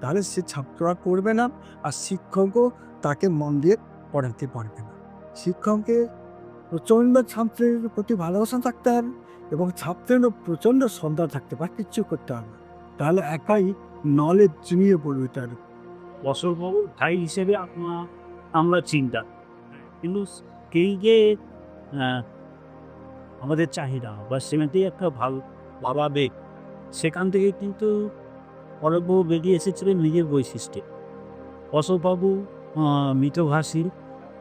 তাহলে সে ছাত্ররা করবে না, আর শিক্ষকও তাকে মন দিয়ে পড়াতে পারবে না। শিক্ষকের প্রচণ্ড ছাত্রের প্রতি ভালোবাসা থাকতে হবে, এবং ছাত্রেরও প্রচণ্ড শ্রদ্ধা থাকতে পারে, কিচ্ছু করতে হবে না, তাহলে একাই নলেজ জমিয়ে পড়বে তার। বছরবাবু ভাই হিসেবে আমরা চিন্তা, কিন্তু কেই যে আমাদের চাহিদা বা সেখানটাই একটা ভাবাবে, সেখান থেকে কিন্তু অরূপবাবু বেরিয়ে এসেছিলেন নিজের বৈশিষ্ট্যে। অশোকবাবু মিতভাষী,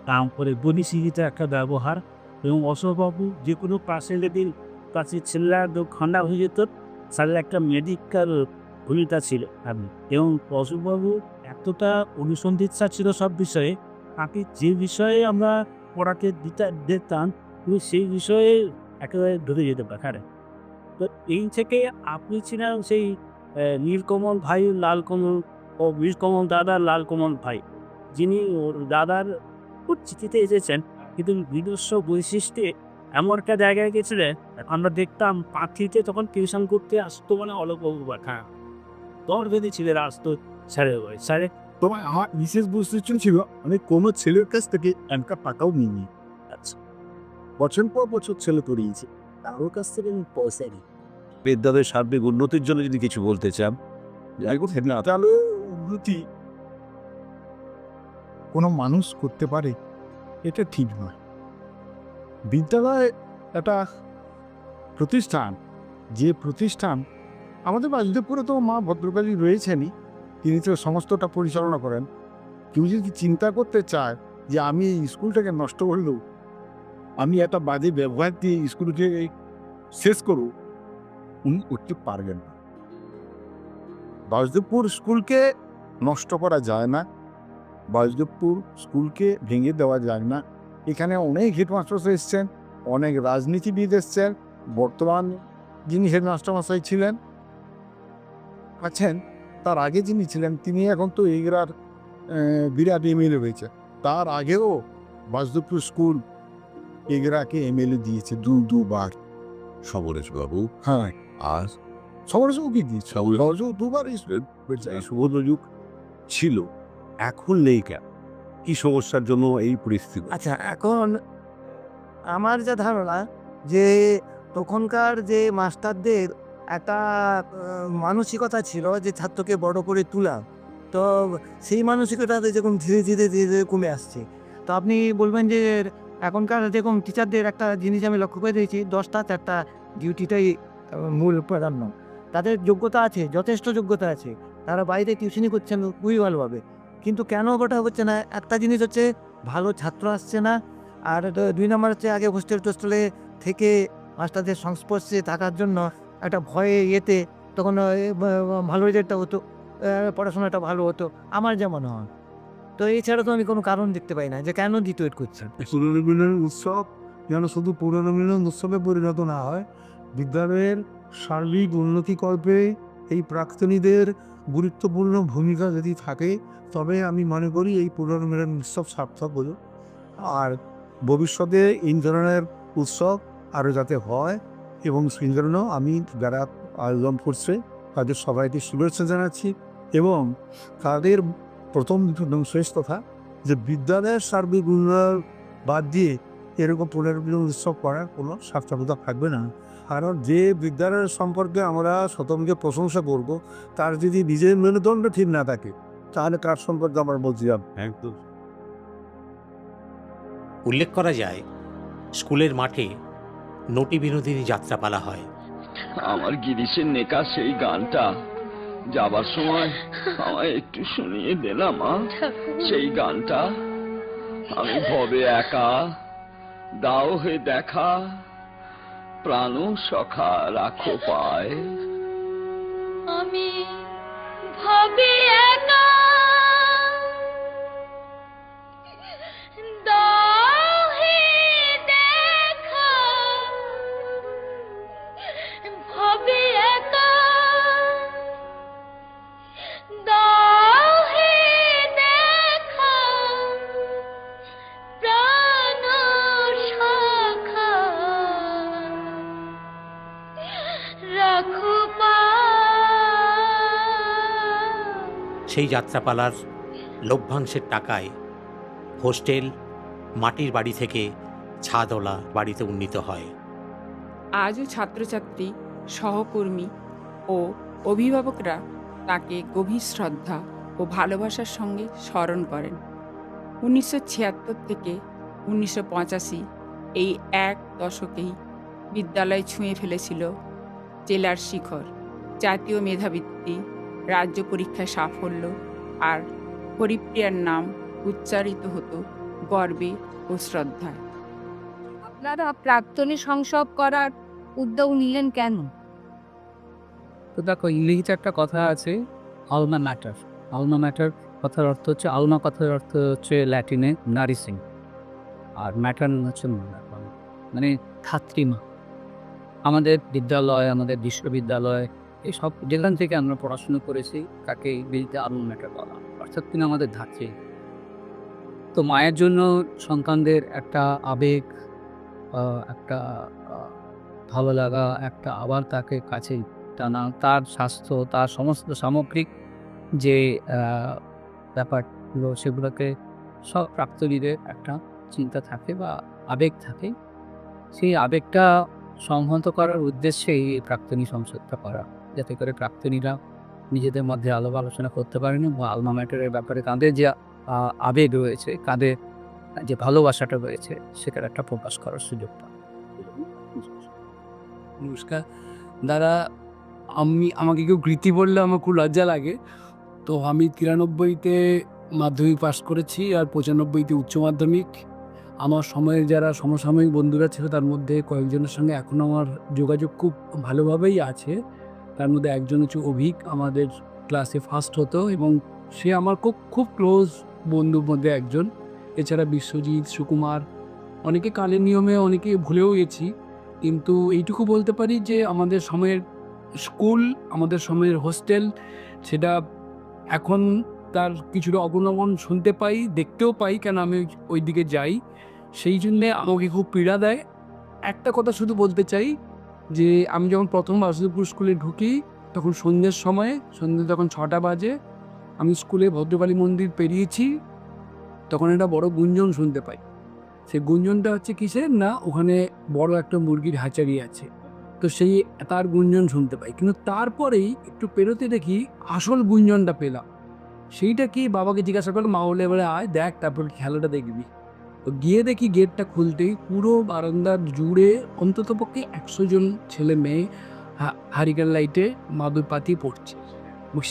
তারপরে বনিশিরিতে একটা ব্যবহার, এবং অশোকবাবু যে কোনো পার্সেন্টের কাছে ছেলেরা ঠান্ডা হয়ে যেত, তাদের একটা মেডিকেল ভূমিকা ছিল আপনি। এবং অশোকবাবু এতটা অনুসন্ধিৎসা ছিল সব বিষয়ে, তাকে যে বিষয়ে আমরা পড়াতে দিতাম, তুমি সেই বিষয়ে একেবারে ধরে যেতে পারে। তো এই থেকে আপনি ছিলেন সেই নীলকমল ভাই, লালকমল ও নীলকমল দাদার লালকমল ভাই, যিনি ওর দাদার চিঠিতে এসেছেন, কিন্তু নিজস্ব বৈশিষ্ট্যে এমন একটা জায়গায় গেছিলেন, আমরা দেখতাম পাখিতে তখন টিউশন করতে আসতো মানে অলোকবাবু হ্যাঁ দর বেঁধেছিলেন আসতো স্যারের বই স্যারে। তোমার আমার বিশেষ বৈশিষ্ট্য ছিল আমি কোনো ছেলের কাছ থেকে একটা টাকাও নিইনি। আচ্ছা, বছর পর বছর ছেলে করিয়েছে, কারোর কাছ থেকে আমি পয়সা নিই। বিদ্যালয়ের সার্বিক উন্নতির জন্য যদি কিছু বলতে চান। না তাহলে উন্নতি কোনো মানুষ করতে পারে এটা ঠিক নয়। বিদ্যালয় একটা প্রতিষ্ঠান, যে প্রতিষ্ঠান আমাদের বাসুদেবপুরে তো মা ভদ্রকালী রয়েছেনই, তিনি তো সমস্তটা পরিচালনা করেন। কেউ যদি চিন্তা করতে চায় যে আমি এই স্কুলটাকে নষ্ট করলেও আমি একটা বাজে ব্যবহার দিয়ে স্কুলকে শেষ করব, উনি করতে পারবেন না। বাসুদেবপুর স্কুলকে নষ্ট করা যায় না, বাসুদেবপুর স্কুলকে ভেঙে দেওয়া যায় না। এখানে অনেক হেডমাস্টার এসছেন, অনেক রাজনীতিবিদ এসছেন। বর্তমান যিনি হেডমাস্টারমশাই ছিলেন আছেন, তার আগে যিনি ছিলেন তিনি এখন তো এগরার বিরাট এমএলএ হয়েছে। তার আগেও বাসুদেবপুর স্কুল এগরাকে এমএলএ দিয়েছে দুবার। সমরেশ বাবু, হ্যাঁ, আর সমরেশবাবু কি দিয়েছে? সমরেশবাবু দুবার সুবর্ণযুগ ছিল, এখন নেই কেন? কি সমস্যার জন্য এই পরিস্থিতি? আচ্ছা, এখন আমার যা ধারণা যে তখনকার যে মাস্টারদের একটা মানসিকতা ছিল যে ছাত্রকে বড় করে তোলা, তো সেই মানসিকতাতে যখন ধীরে ধীরে ধীরে ধীরে কমে আসছে। তো আপনি বলবেন যে এখনকার যেরকম টিচারদের একটা জিনিস আমি লক্ষ্য করে দিয়েছি, 10টা 4টা ডিউটিটাই মূল প্রাধান্য। তাদের যোগ্যতা আছে, যথেষ্ট যোগ্যতা আছে, তারা বাইরে টিউশনি করছেন খুবই ভালোভাবে, কিন্তু কেন ওটা হচ্ছে না? একটা জিনিস হচ্ছে ভালো ছাত্র আসছে না, আর 2 নম্বর হচ্ছে আগে হোস্টেলে থেকে মাস্টারদের সংস্পর্শে থাকার জন্য একটা ভয়ে এতে তখন ভালো রেজাল্টটা হতো, পড়াশোনাটা ভালো হতো, আমার যেমন হয়। তো এছাড়া তো আমি কোনো কারণ দেখতে পাই না যে কেন ডিটোয়েট করছেন। পুনর্মিলন উৎসব যেন শুধু পুনর্মিলন উৎসবে পরিণত না হয়, বিদ্যালয়ের সার্বিক উন্নতিকল্পে এই প্রাক্তনীদের গুরুত্বপূর্ণ ভূমিকা যদি থাকে, তবে আমি মনে করি এই পুনর্মিলন উৎসব সার্থক হলো। আর ভবিষ্যতে এই ধরনের উৎসব আরও যাতে হয় এবং সেই জন্য আমি যারা আয়োজন করছে তাদের সবাইকে শুভেচ্ছা জানাচ্ছি, এবং তাদের প্রথম শেষ কথা যে বিদ্যালয়ের সার্বিক উন্নয়ন বাদ দিয়ে এরকম পুনর্মিলন উৎসব করার কোনো সার্থকতা থাকবে না। কারণ যে বিদ্যালয়ের সম্পর্কে আমরা শতমকে প্রশংসা করব, তার যদি নিজের মেরুদণ্ড ঠিক না থাকে, তাহলে কার সম্পর্কে আমরা বলছি? একদম। উল্লেখ করা যায়, স্কুলের মাঠে নটি বিনোদিনী যাত্রাপালা হয়। আমার গিরিশের নেকা সেই গানটা যাবার সময় আমায় একটু শুনিয়ে দে না মা, সেই গানটা। আমি ভবে একা, দাও হে দেখা, প্রাণ সখা রাখো পায়। আমি ভাবি একা, দাও হে দেখা, ভাবি একা, দাও হে দেখা, প্রাণ সখা রাখো পায়। সেই যাত্রাপালার লভ্যাংশের টাকায় হোস্টেল মাটির বাড়ি থেকে ছাদওয়ালা বাড়িতে উন্নীত হয়। আজও ছাত্রছাত্রী, সহকর্মী ও অভিভাবকরা তাকে গভীর শ্রদ্ধা ও ভালোবাসার সঙ্গে স্মরণ করেন। 1976 থেকে 1985 এই এক দশকেই বিদ্যালয় ছুঁয়ে ফেলেছিল জেলার শিখর, জাতীয় মেধাবৃত্তি, রাজ্য পরীক্ষায় সাফল্য, আর হরিপ্রিয়ার নাম উচ্চারিত হতো গর্বে ও শ্রদ্ধায়। আপনারা প্রাক্তনী সংসদ করার উদ্যোগ নিলেন কেন? তো দেখো, ইংরেজিতে একটা কথা আছে, আলমা ম্যাটার। আলমা ম্যাটার কথার অর্থ হচ্ছে, আলমা কথার অর্থ হচ্ছে ল্যাটিনে নারিসিং, আর ম্যাটার হচ্ছে মানে ধাত্রীমা। আমাদের বিদ্যালয়, আমাদের বিশ্ববিদ্যালয় এসব যেখান থেকে আমরা পড়াশুনো করেছি তাকে বিলতে আরও ম্যাটার বলা, অর্থাৎ তিনি আমাদের ধাত্রী। তো মায়ের জন্য সন্তানদের একটা আবেগ, একটা ভালো লাগা, একটা আবার তাকে কাছে টানা, তার স্বাস্থ্য, তার সমস্ত সামগ্রিক যে ব্যাপারগুলো সেগুলোকে সব প্রাক্তনীদের একটা চিন্তা থাকে বা আবেগ থাকে। সেই আবেগটা সংহত করার উদ্দেশ্যেই এই প্রাক্তনী সংসদটা করা, যাতে করে প্রাক্তনীরা নিজেদের মধ্যে আলাপ আলোচনা করতে পারেন বা আলমা ম্যাটারের ব্যাপারে তাদের যে আবেগ রয়েছে, তাদের যে ভালোবাসাটা রয়েছে সেটার একটা প্রকাশ করার সুযোগ পান। নমস্কার দাদা, আমাকে কেউ কৃতি বললে আমার খুব লজ্জা লাগে। তো আমি 93-তে মাধ্যমিক পাস করেছি আর 95-তে উচ্চ মাধ্যমিক। আমার সময়ের যারা সমসাময়িক বন্ধুরা ছিল তার মধ্যে কয়েকজনের সঙ্গে এখনও আমার যোগাযোগ খুব ভালোভাবেই আছে। তার মধ্যে একজন হচ্ছে অভিক, আমাদের ক্লাসে ফার্স্ট হতো এবং সে আমার খুব খুব ক্লোজ বন্ধুর মধ্যে একজন। এছাড়া বিশ্বজিৎ, সুকুমার, অনেকে কালের নিয়মে অনেকে ভুলেও গেছি, কিন্তু এইটুকু বলতে পারি যে আমাদের সময়ের স্কুল, আমাদের সময়ের হোস্টেল, সেটা এখন তার কিছুটা অবনমন শুনতে পাই, দেখতেও পাই, কেন আমি ওই দিকে যাই। সেই জন্যে আমাকে খুব পীড়া দেয়। একটা কথা শুধু বলতে চাই যে আমি যখন প্রথম বাসুদেবপুর স্কুলে ঢুকি তখন সন্ধ্যের সময়, সন্ধ্যে তখন 6টা বাজে, আমি স্কুলে ভদ্রকালী মন্দির পেরিয়েছি, তখন একটা বড় গুঞ্জন শুনতে পাই। সেই গুঞ্জনটা হচ্ছে কিসের না, ওখানে বড় একটা মুরগির হ্যাচারি আছে, তো সেই তার গুঞ্জন শুনতে পাই। কিন্তু তারপরেই একটু পেরোতে দেখি আসল গুঞ্জনটা পেলাম। সেইটা কি, বাবাকে জিজ্ঞাসা করলাম, মা বলে এবারে আয় দেখ, তারপর খেলাটা দেখবি। তো গিয়ে দেখি গেটটা খুলতেই পুরো বারান্দার জুড়ে অন্ততপক্ষে 100 জন ছেলে মেয়ে হারিকেন লাইটে মাদুর পাতিয়ে পড়ছে।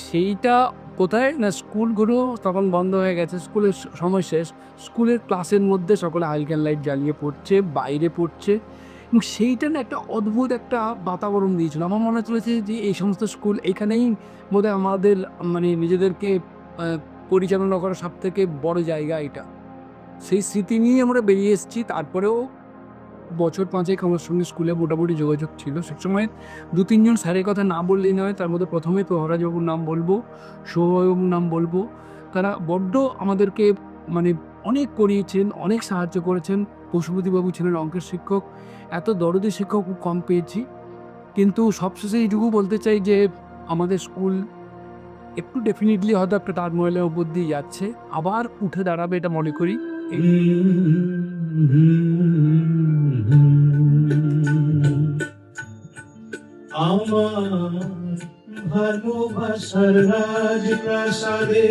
সেইটা কোথায় না, স্কুলগুলো তখন বন্ধ হয়ে গেছে, স্কুলের সময় শেষ, স্কুলের ক্লাসের মধ্যে সকলে হারিকেন লাইট জ্বালিয়ে পড়ছে, বাইরে পড়ছে, এবং সেইটা না একটা অদ্ভুত একটা বাতাবরণ দিয়েছিল। আমার মনে চলেছে যে এই সমস্ত স্কুল এখানেই বোধহয় আমাদের মানে নিজেদেরকে পরিচালনা করার সব থেকে বড় জায়গা এটা। সেই স্মৃতি নিয়ে আমরা বেরিয়ে এসেছি। তারপরেও বছর 5 আমার সঙ্গে স্কুলে মোটামুটি যোগাযোগ ছিল। সে সময় 2-3 জন স্যারের কথা না বললেই নয়, তার মধ্যে প্রথমে প্রহরাজবাবুর নাম বলবো, সৌবাবুর নাম বলবো। তারা বড্ড আমাদেরকে মানে অনেক করিয়েছেন, অনেক সাহায্য করেছেন। পশুপতিবাবু ছিলেন অঙ্কের শিক্ষক, এত দরদি শিক্ষক খুব কম পেয়েছি। কিন্তু সবশেষে এইটুকু বলতে চাই যে আমাদের স্কুল একটু ডেফিনেটলি হয়তো একটা টার্মোয়েলের উপর দিয়ে যাচ্ছে, আবার উঠে দাঁড়াবে এটা মনে করি। আমার ভালোবাসার রাজপ্রাসাদে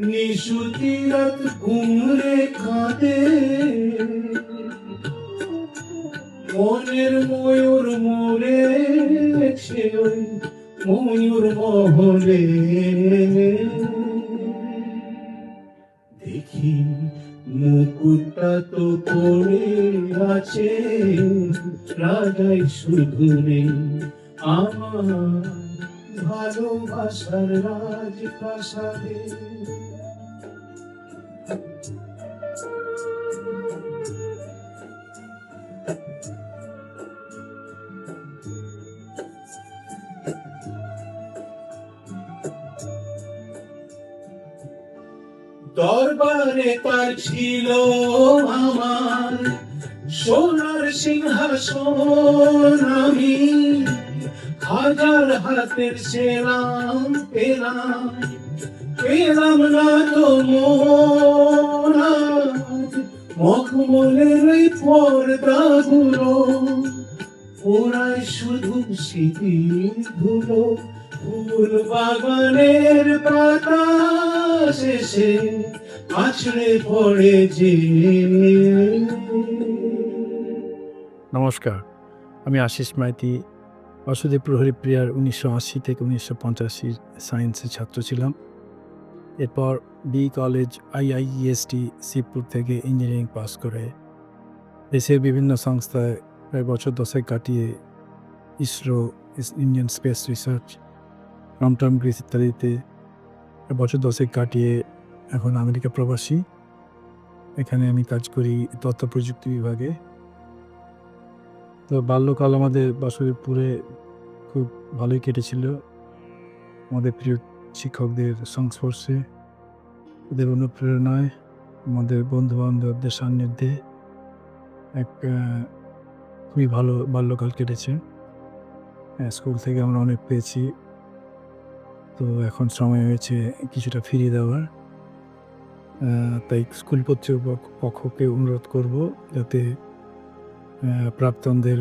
নিশুতি রাত ঘুমরে কাঁদে, মনের ময়ূর মরেছে ওই ময়ূর মহলে। দেখি মুকুটটা তো পড়ে আছে, রাজাই শুধু নেই আমার ভালোবাসার রাজপ্রাসাদে। দরবারে তার ছিল আমার সোনার সিংহাসন, আমি হাজার হাতের সেলাম পেলাম, পেলাম না তো মন। মখমলের ওই পর্দাগুলো ওরাই শুধু স্মৃতির ধুলো, ফুল বাগানের পাতা শেষে আছড়ে পড়ে যে। নমস্কার, আমি আশিস মাইতি, বাসুদেবপুর হরিপ্রিয়ার 1980 থেকে 1985 সায়েন্সের ছাত্র ছিলাম। এরপর বি কলেজ IIEST শিবপুর থেকে ইঞ্জিনিয়ারিং পাস করে দেশের বিভিন্ন সংস্থায় প্রায় বছর 10 কাটিয়ে ISRO, Indian space research, long-term Greece ইত্যাদিতে বছর 10 কাটিয়ে এখন আমেরিকা প্রবাসী। এখানে আমি কাজ করি তথ্য প্রযুক্তি বিভাগে। তো বাল্যকাল আমাদের বাসুদেবপুরে খুব ভালোই কেটেছিল আমাদের প্রিয় শিক্ষকদের সংস্পর্শে, ওদের অনুপ্রেরণায়, আমাদের বন্ধুবান্ধবদের সান্নিধ্যে এক খুবই ভালো বাল্যকাল কেটেছে। স্কুল থেকে আমরা অনেক পেয়েছি, তো এখন সময় হয়েছে কিছুটা ফিরিয়ে দেওয়ার। তাই স্কুল কর্তৃপক্ষকে অনুরোধ করব যাতে প্রাক্তনদের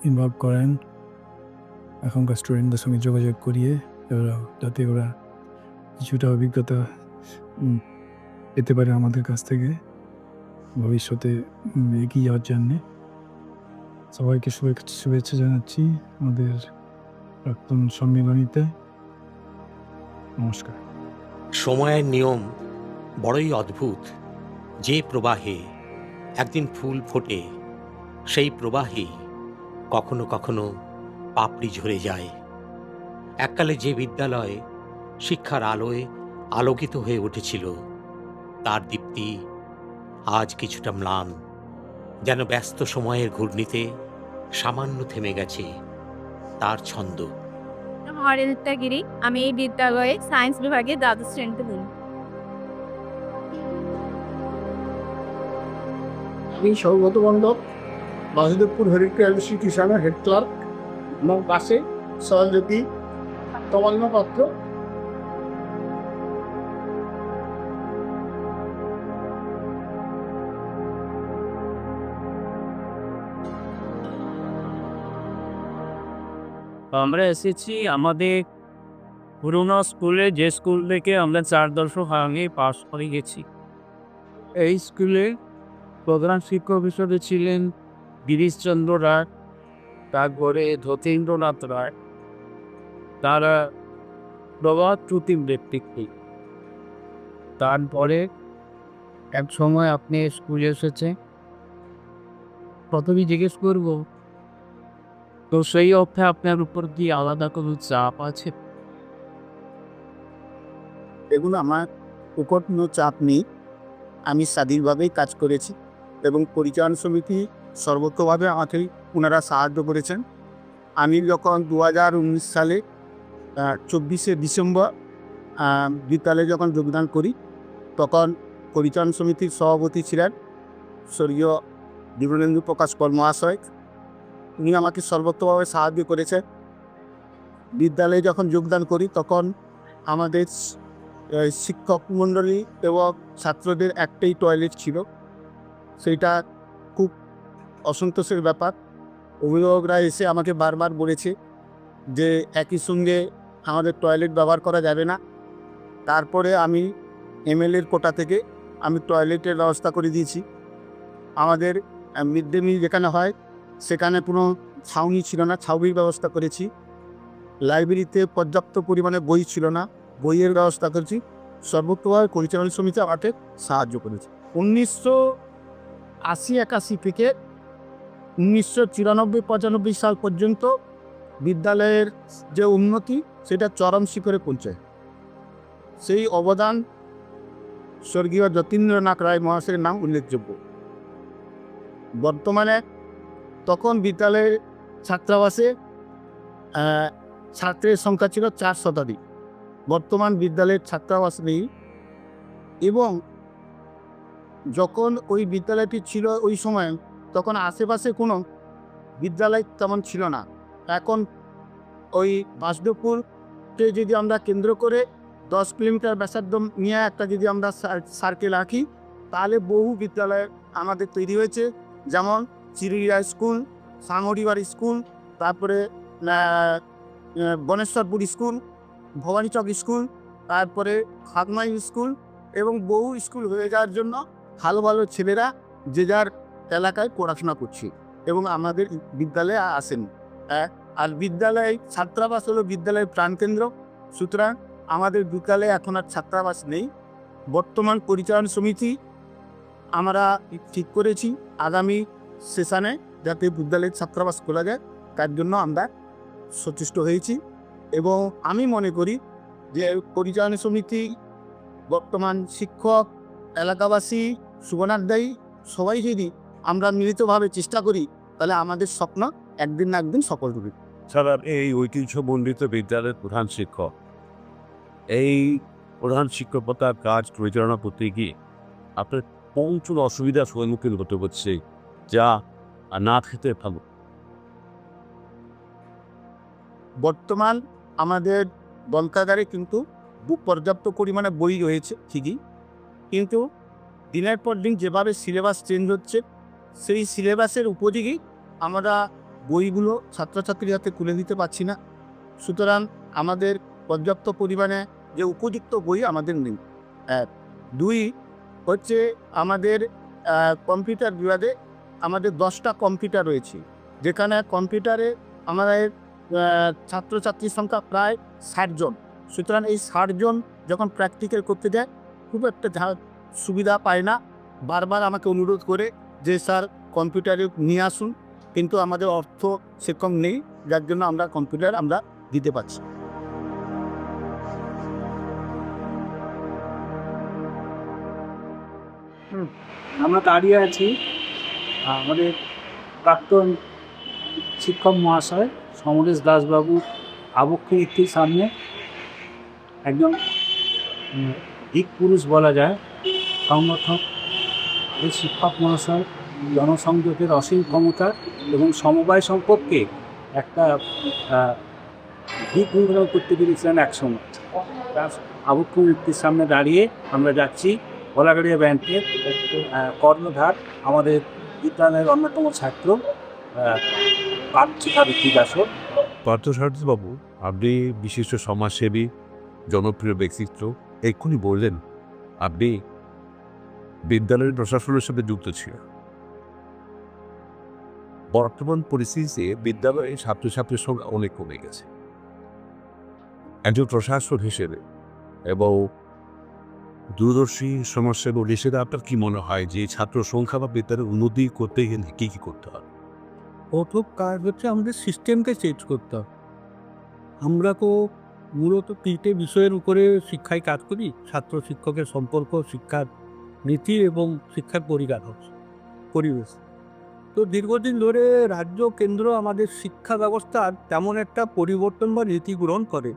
ইনভলভ করেন, এখনকার স্টুডেন্টদের সঙ্গে যোগাযোগ করিয়ে যাতে ওরা কিছুটা অভিজ্ঞতা পেতে পারে আমাদের কাছ থেকে ভবিষ্যতে এগিয়ে যাওয়ার জন্যে। সবাইকে শুভেচ্ছা জানাচ্ছি আমাদের প্রাক্তন সম্মেলনীতে। নমস্কার। সময়ের নিয়ম বড়ই অদ্ভুত। যে প্রবাহে একদিন ফুল ফোটে, সেই প্রবাহেই কখনো কখনো পাপড়ি ঝরে যায়। এককালে যে বিদ্যালয় শিক্ষার আলোয় আলোকিত হয়ে উঠেছিল, তার দীপ্তি আজ কিছুটা ম্লান, যেন ব্যস্ত সময়ের ঘূর্ণিতে সামান্য থেমে গেছে তার ছন্দ। হরেন্দ্রা গিরি, আমি এই বিদ্যালয়ে সায়েন্স বিভাগে দ্বাদশ শ্রেণীতে পড়ি। আমি সৌগত মণ্ডল, বাসুদেবপুর হরিপ্রিয়া ইনস্টিটিউশনের হেড ক্লার্ক। আমার পাশে সহযোগী তমান্য পাত্র। আমরা এসেছি আমাদের পুরোনো স্কুলে, যে স্কুল থেকে আমরা 4 দশক আগে পাস করে গেছি। এই স্কুলের প্রধান শিক্ষক হিসেবে ছিলেন গিরিশচন্দ্র রায়, তারপরে যতীন্দ্রনাথ রায়। তারা প্রবাদ প্রতিম ব্যক্তিত্ব। তারপরে এক সময় আপনি স্কুলে এসেছে, প্রথমেই জিজ্ঞেস করব, তো সেই অর্থে আপনার উপর কি আলাদা কোনো চাপ আছে? এগুলো আমার উপর কোনো চাপ নেই। আমি স্বাধীনভাবেই কাজ করেছি এবং পরিচালন সমিতি সর্বতভাবে আমাকে ওনারা সাহায্য করেছেন। আমি যখন 2019 সালে 24শে ডিসেম্বর বিদ্যালয়ে যখন যোগদান করি, তখন পরিচালন সমিতির সভাপতি ছিলেন স্বর্গীয় জীবনেন্দু প্রকাশ কর মহাশয়। উনি আমাকে সর্বতভাবে সাহায্য করেছেন। বিদ্যালয়ে যখন যোগদান করি তখন আমাদের শিক্ষক মণ্ডলী এবং ছাত্রদের একটাই টয়লেট ছিল, সেইটা খুব অসন্তোষের ব্যাপার। অভিভাবকরা এসে আমাকে বারবার বলেছে যে একই সঙ্গে আমাদের টয়লেট ব্যবহার করা যাবে না। তারপরে আমি এমএলএর কোটা থেকে আমি টয়লেটের ব্যবস্থা করে দিয়েছি। আমাদের মিড ডে মিল যেখানে হয় সেখানে কোনো ছাউনি ছিল না, ছাউনির ব্যবস্থা করেছি। লাইব্রেরিতে পর্যাপ্ত পরিমাণে বই ছিল না, বইয়ের ব্যবস্থা করেছি। সর্বতভাবে পরিচালন সমিতি আমাকে সাহায্য করেছে। 1980-81 থেকে 1994-95 সাল পর্যন্ত বিদ্যালয়ের যে উন্নতি সেটা চরম শিখরে পৌঁছায়। সেই অবদান স্বর্গীয় যতীন্দ্রনাথ রায় মহাশয়ের নাম উল্লেখযোগ্য। বর্তমানে তখন বিদ্যালয়ের ছাত্রাবাসে ছাত্রের সংখ্যা ছিল 4 শতাধিক। বর্তমান বিদ্যালয়ের ছাত্রাবাস নেই এবং যখন ওই বিদ্যালয়টি ছিল ওই সময়, তখন আশেপাশে কোনো বিদ্যালয় তেমন ছিল না। এখন ওই বাসুদেবপুরকে যদি আমরা কেন্দ্র করে 10 কিলোমিটার ব্যাসার্ধ নিয়ে একটা যদি আমরা সার্কেল রাখি, তাহলে বহু বিদ্যালয় আমাদের তৈরি হয়েছে। যেমন চিরিয়া স্কুল, সাংহরিবাড়ি স্কুল, তারপরে গণেশ্বরপুর স্কুল, ভবানীচক স্কুল, তারপরে খাগমাই স্কুল এবং বহু স্কুল হয়ে যাওয়ার জন্য ভালো ভালো ছেলেরা যে যার এলাকায় পড়াশোনা করছে এবং আমাদের বিদ্যালয়ে আসেন। আর বিদ্যালয় ছাত্রাবাস হলো বিদ্যালয়ের প্রাণকেন্দ্র। সুতরাং আমাদের বিদ্যালয়ে এখন আর ছাত্রাবাস নেই। বর্তমান পরিচালন সমিতি আমরা ঠিক করেছি আগামী সেশনে যাতে বিদ্যালয়ের ছাত্রাবাস খোলা যায়, তার জন্য আমরা সচেষ্ট হয়েছি। এবং আমি মনে করি যে পরিচালন সমিতি, বর্তমান শিক্ষক, এলাকাবাসী, শুভনাথদায়ী সবাই যদি আমরা মিলিতভাবে চেষ্টা করি তাহলে আমাদের স্বপ্ন একদিন না একদিন সফল হবে। ছাড়া এই ঐতিহ্যমণ্ডিত বিদ্যালয়ের প্রধান শিক্ষক, এই প্রধান শিক্ষকতার কাজ পরিচালনা করতে গিয়ে আপনার প্রচুর অসুবিধার সম্মুখীন হতে হচ্ছে, যা না খেতে ভালো। বর্তমান আমাদের গ্রন্থাগারে কিন্তু পর্যাপ্ত পরিমাণে বই রয়েছে ঠিকই, কিন্তু দিনের পর দিন যেভাবে সিলেবাস চেঞ্জ হচ্ছে, সেই সিলেবাসের উপযোগী আমরা বইগুলো ছাত্রছাত্রীর হাতে তুলে দিতে পারছি না। সুতরাং আমাদের পর্যাপ্ত পরিমাণে যে উপযুক্ত বই আমাদের নেই। 2 হচ্ছে আমাদের কম্পিউটার বিভাগে আমাদের 10টা কম্পিউটার রয়েছে, যেখানে কম্পিউটারে আমাদের ছাত্রছাত্রীর সংখ্যা প্রায় 60 জন। সুতরাং এই 60 জন যখন প্র্যাকটিক্যাল করতে যায় খুব একটা সুবিধা পায় না। বারবার আমাকে অনুরোধ করে যে স্যার কম্পিউটারে নিয়ে আসুন, কিন্তু আমাদের অর্থ সেরকম নেই, যার জন্য আমরা কম্পিউটার আমরা দিতে পারছি। আমরা দাঁড়িয়ে আছি আমাদের প্রাক্তন শিক্ষক মহাশয় সমরেশ দাসবাবু আবক্ষয়িত্রীর সামনে। একজন দিক পুরুষ বলা যায়, সংগঠক, এই শিক্ষক মহাশয় জনসংযোগের অসীম ক্ষমতা এবং সমবায় সম্পর্কে একটা দিক নির্ণয় করতে পেরেছিলেন একসময়। তার আবক্ষয়িত্রীর সামনে দাঁড়িয়ে আমরা যাচ্ছি গোলাগাড়িয়া ব্যাংকের কর্ণধার, আমাদের বিদ্যালয়ের অন্যতম ছাত্র পার্থসারথী দাসও। পার্থসারথীবাবু, আপনি বিশিষ্ট সমাজসেবী, জনপ্রিয় ব্যক্তিত্ব। এক্ষুনি বললেন আপনি বিদ্যালয়ের প্রশাসনের সাথে যুক্ত ছিলেন। বর্তমান পরিস্থিতিতে বিদ্যালয়ে ছাত্রছাত্রীর সংখ্যা অনেক কমে গেছে। একজন প্রশাসক হিসেবে এবং দূরদর্শী সমাজসেবক হিসেবে আপনার কি মনে হয় যে ছাত্র সংখ্যা বা বিদ্যালয়ের উন্নতি করতে গেলে কী কী করতে হবে? প্রথম কাজ হচ্ছে আমাদের সিস্টেমকে চেঞ্জ করতে হবে। আমরা তো মূলত 3টে বিষয়ের উপরে শিক্ষায় কাজ করি: ছাত্র শিক্ষকের সম্পর্ক, শিক্ষার নীতি এবং শিক্ষার পরিবেশ। তো দীর্ঘদিন ধরে রাজ্য কেন্দ্র আমাদের শিক্ষা ব্যবস্থার তেমন একটা পরিবর্তন বা নীতি গ্রহণ করে।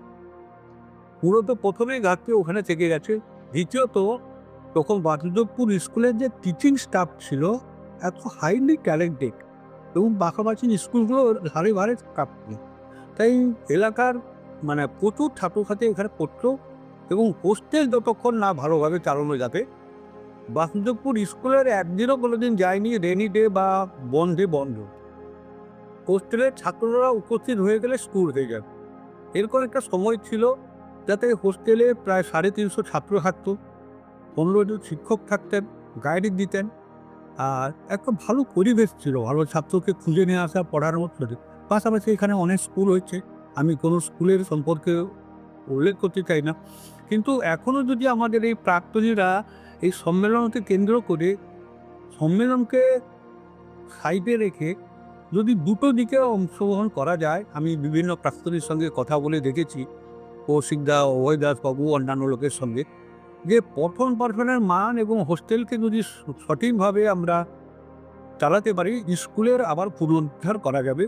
মূলত প্রথমেই ঘাটতি ওখানে থেকে গেছে। দ্বিতীয়ত, তখন বাসুদেবপুর স্কুলের যে টিচিং স্টাফ ছিল এত হাইলি ট্যালেন্টেড এবং পাশাপাশি স্কুলগুলোর ধারে ধারে স্টাফ ছিল, তাই এলাকার প্রচুর ছাত্রছাত্রী এখানে পড়তো এবং হোস্টেল যতক্ষণ না ভালোভাবে চালানো যাবে, বাসুদেবপুর স্কুলের একদিনও কোনোদিন যায়নি রেনি ডে বা বন্ধে বন্ধ। হোস্টেলের ছাত্ররা উপস্থিত হয়ে গেলে স্কুল হয়ে যাবে, এরকম একটা সময় ছিল যাতে হোস্টেলে প্রায় 350 ছাত্র থাকত, 15 জন শিক্ষক থাকতেন, গাইড দিতেন, আর একটা ভালো পরিবেশ ছিল, ভালো ছাত্রকে খুঁজে নিয়ে আসা, পড়ার মতো। পাশাপাশি এখানে অনেক স্কুল হয়েছে, আমি কোনো স্কুলের সম্পর্কে উল্লেখ করতে চাই না, কিন্তু এখনও যদি আমাদের এই প্রাক্তনীরা এই সম্মেলনকে কেন্দ্র করে সম্মেলনকে সাইডে রেখে যদি দুটো দিকে অংশগ্রহণ করা যায়, আমি বিভিন্ন প্রাক্তনীর সঙ্গে কথা বলে দেখেছি, কৌশিকদা, অভয় দাসবাবু, অন্যান্য লোকের সঙ্গে, যে পঠন পাঠনের মান এবং হোস্টেলকে যদি সঠিকভাবে আমরা চালাতে পারি, স্কুলের আবার পুনরুদ্ধার করা যাবে,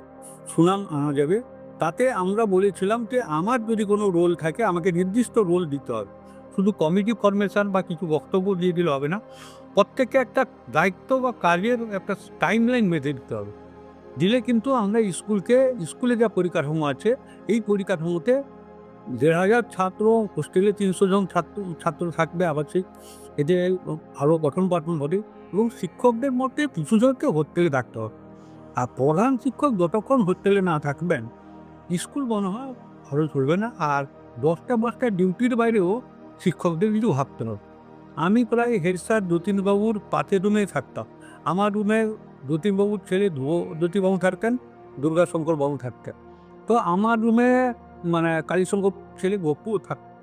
সুনাম আনা যাবে। তাতে আমরা বলেছিলাম যে আমার যদি কোনো রোল থাকে আমাকে নির্দিষ্ট রোল দিতে হবে, শুধু কমিটি ফরমেশন বা কিছু বক্তব্য দিয়ে দিলে হবে না, প্রত্যেককে একটা দায়িত্ব বা কাজের একটা টাইমলাইন বেঁধে দিতে হবে। দিলে কিন্তু আমরা স্কুলে যা পরিকাঠামো আছে, এই পরিকাঠামোতে 1,500 ছাত্র, হোস্টেলে 300 জন ছাত্র থাকবে আবাসিক, এতে ভালো পঠন পাঠন হবে এবং শিক্ষকদের মধ্যে কিছু জনকে হোস্টেলে থাকতে হবে। আর প্রধান শিক্ষক যতক্ষণ হোস্টেলে না থাকবেন স্কুল মনে হয় ভালো চলবে না। আর 10টা ডিউটির বাইরেও শিক্ষকদের কিছু ভাবতে হবে। আমি প্রায় হেড স্যার যতীনবাবুর পাশের রুমে থাকতাম। আমার রুমে যতীনবাবুর ছেলে জ্যোতিবাবু থাকতেন, দুর্গাশঙ্কর বাবু থাকতেন। তো আমার রুমে কালীশঙ্কর ছেলে গপুও থাকতেন।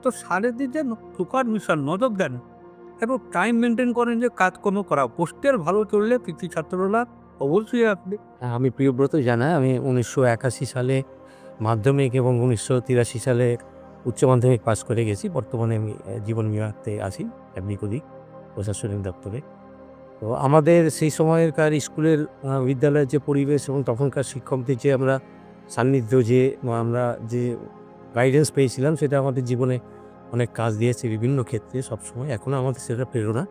তো সারাদিন যে প্রকার মিশন নজর দেন এবং টাইম মেনটেন করেন যে কাজকর্ম করা, পোস্টের ভালো চললে কৃতি ছাত্ররা অবশ্যই আসবে। আমি প্রিয়ব্রত জানা, আমি 1981 সালে মাধ্যমিক এবং 1983 সালে উচ্চ মাধ্যমিক পাস করে গেছি। বর্তমানে আমি জীবন বিমাতে আছি, এমনি করি প্রশাসনিক দপ্তরে। তো আমাদের সেই সময়কার স্কুলের বিদ্যালয়ের যে পরিবেশ এবং তখনকার শিক্ষকদের যে আমরা সান্নিধ্য, যে আমরা যে গাইডেন্স পেয়েছিলাম, সেটা আমাদের জীবনে অনেক কাজ দিয়েছে বিভিন্ন ক্ষেত্রে সবসময়। এখনও আমাদের সেটা প্রেরণা,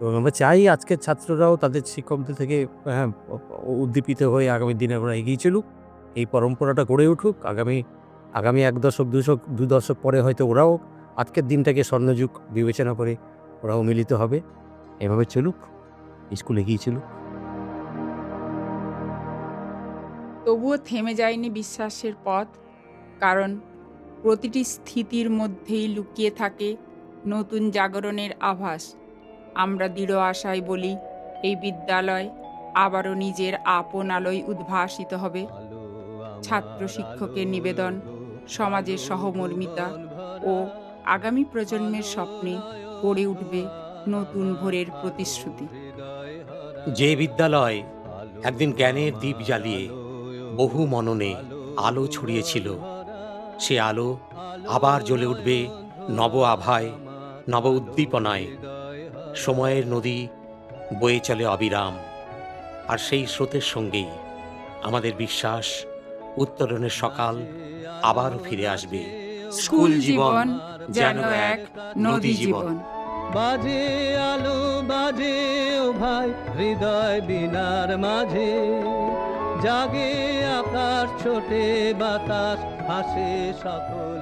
এবং আমরা চাই আজকের ছাত্ররাও তাদের শিক্ষকদের থেকে উদ্দীপিত হয়ে আগামী দিনে আমরা এগিয়ে চলুক, এই পরম্পরাটা গড়ে উঠুক। আগামী 1 দশক 2 দশক পরে হয়তো ওরাও আজকের দিনটাকে স্বর্ণযুগ বিবেচনা করে ওরাও মিলিত হবে। এভাবে চলুক, স্কুল এগিয়ে চলুক। তবুও থেমে যায়নি বিশ্বাসের পথ, কারণ প্রতিটি স্থিতির মধ্যেই লুকিয়ে থাকে নতুন জাগরণের আভাস। আমরা দৃঢ় আশায় বলি, এই বিদ্যালয় আবারও নিজের আপন আলোয় উদ্ভাসিত হবে। ছাত্র শিক্ষকের নিবেদন, সমাজের সহমর্মিতা ও আগামী প্রজন্মের স্বপ্নে গড়ে উঠবে নতুন ভোরের প্রতিশ্রুতি। যে বিদ্যালয় একদিন জ্ঞানের দীপ জ্বালিয়ে বহু মননে আলো ছড়িয়েছিল, সে আলো আবার জ্বলে উঠবে নব আভায়, নব উদ্দীপনায়। সময়ের নদী বয়ে চলে অবিরাম, আর সেই স্রোতের সঙ্গেই আমাদের বিশ্বাস উত্তরণের সকাল আবারও ফিরে আসবে। স্কুল জীবন যেন এক নদী জীবন। বাজে আলো বাজে ও ভাই হৃদয় বিনার মাঝে, জাগে আকাশ ছোটে বাতাস হাসে সকল।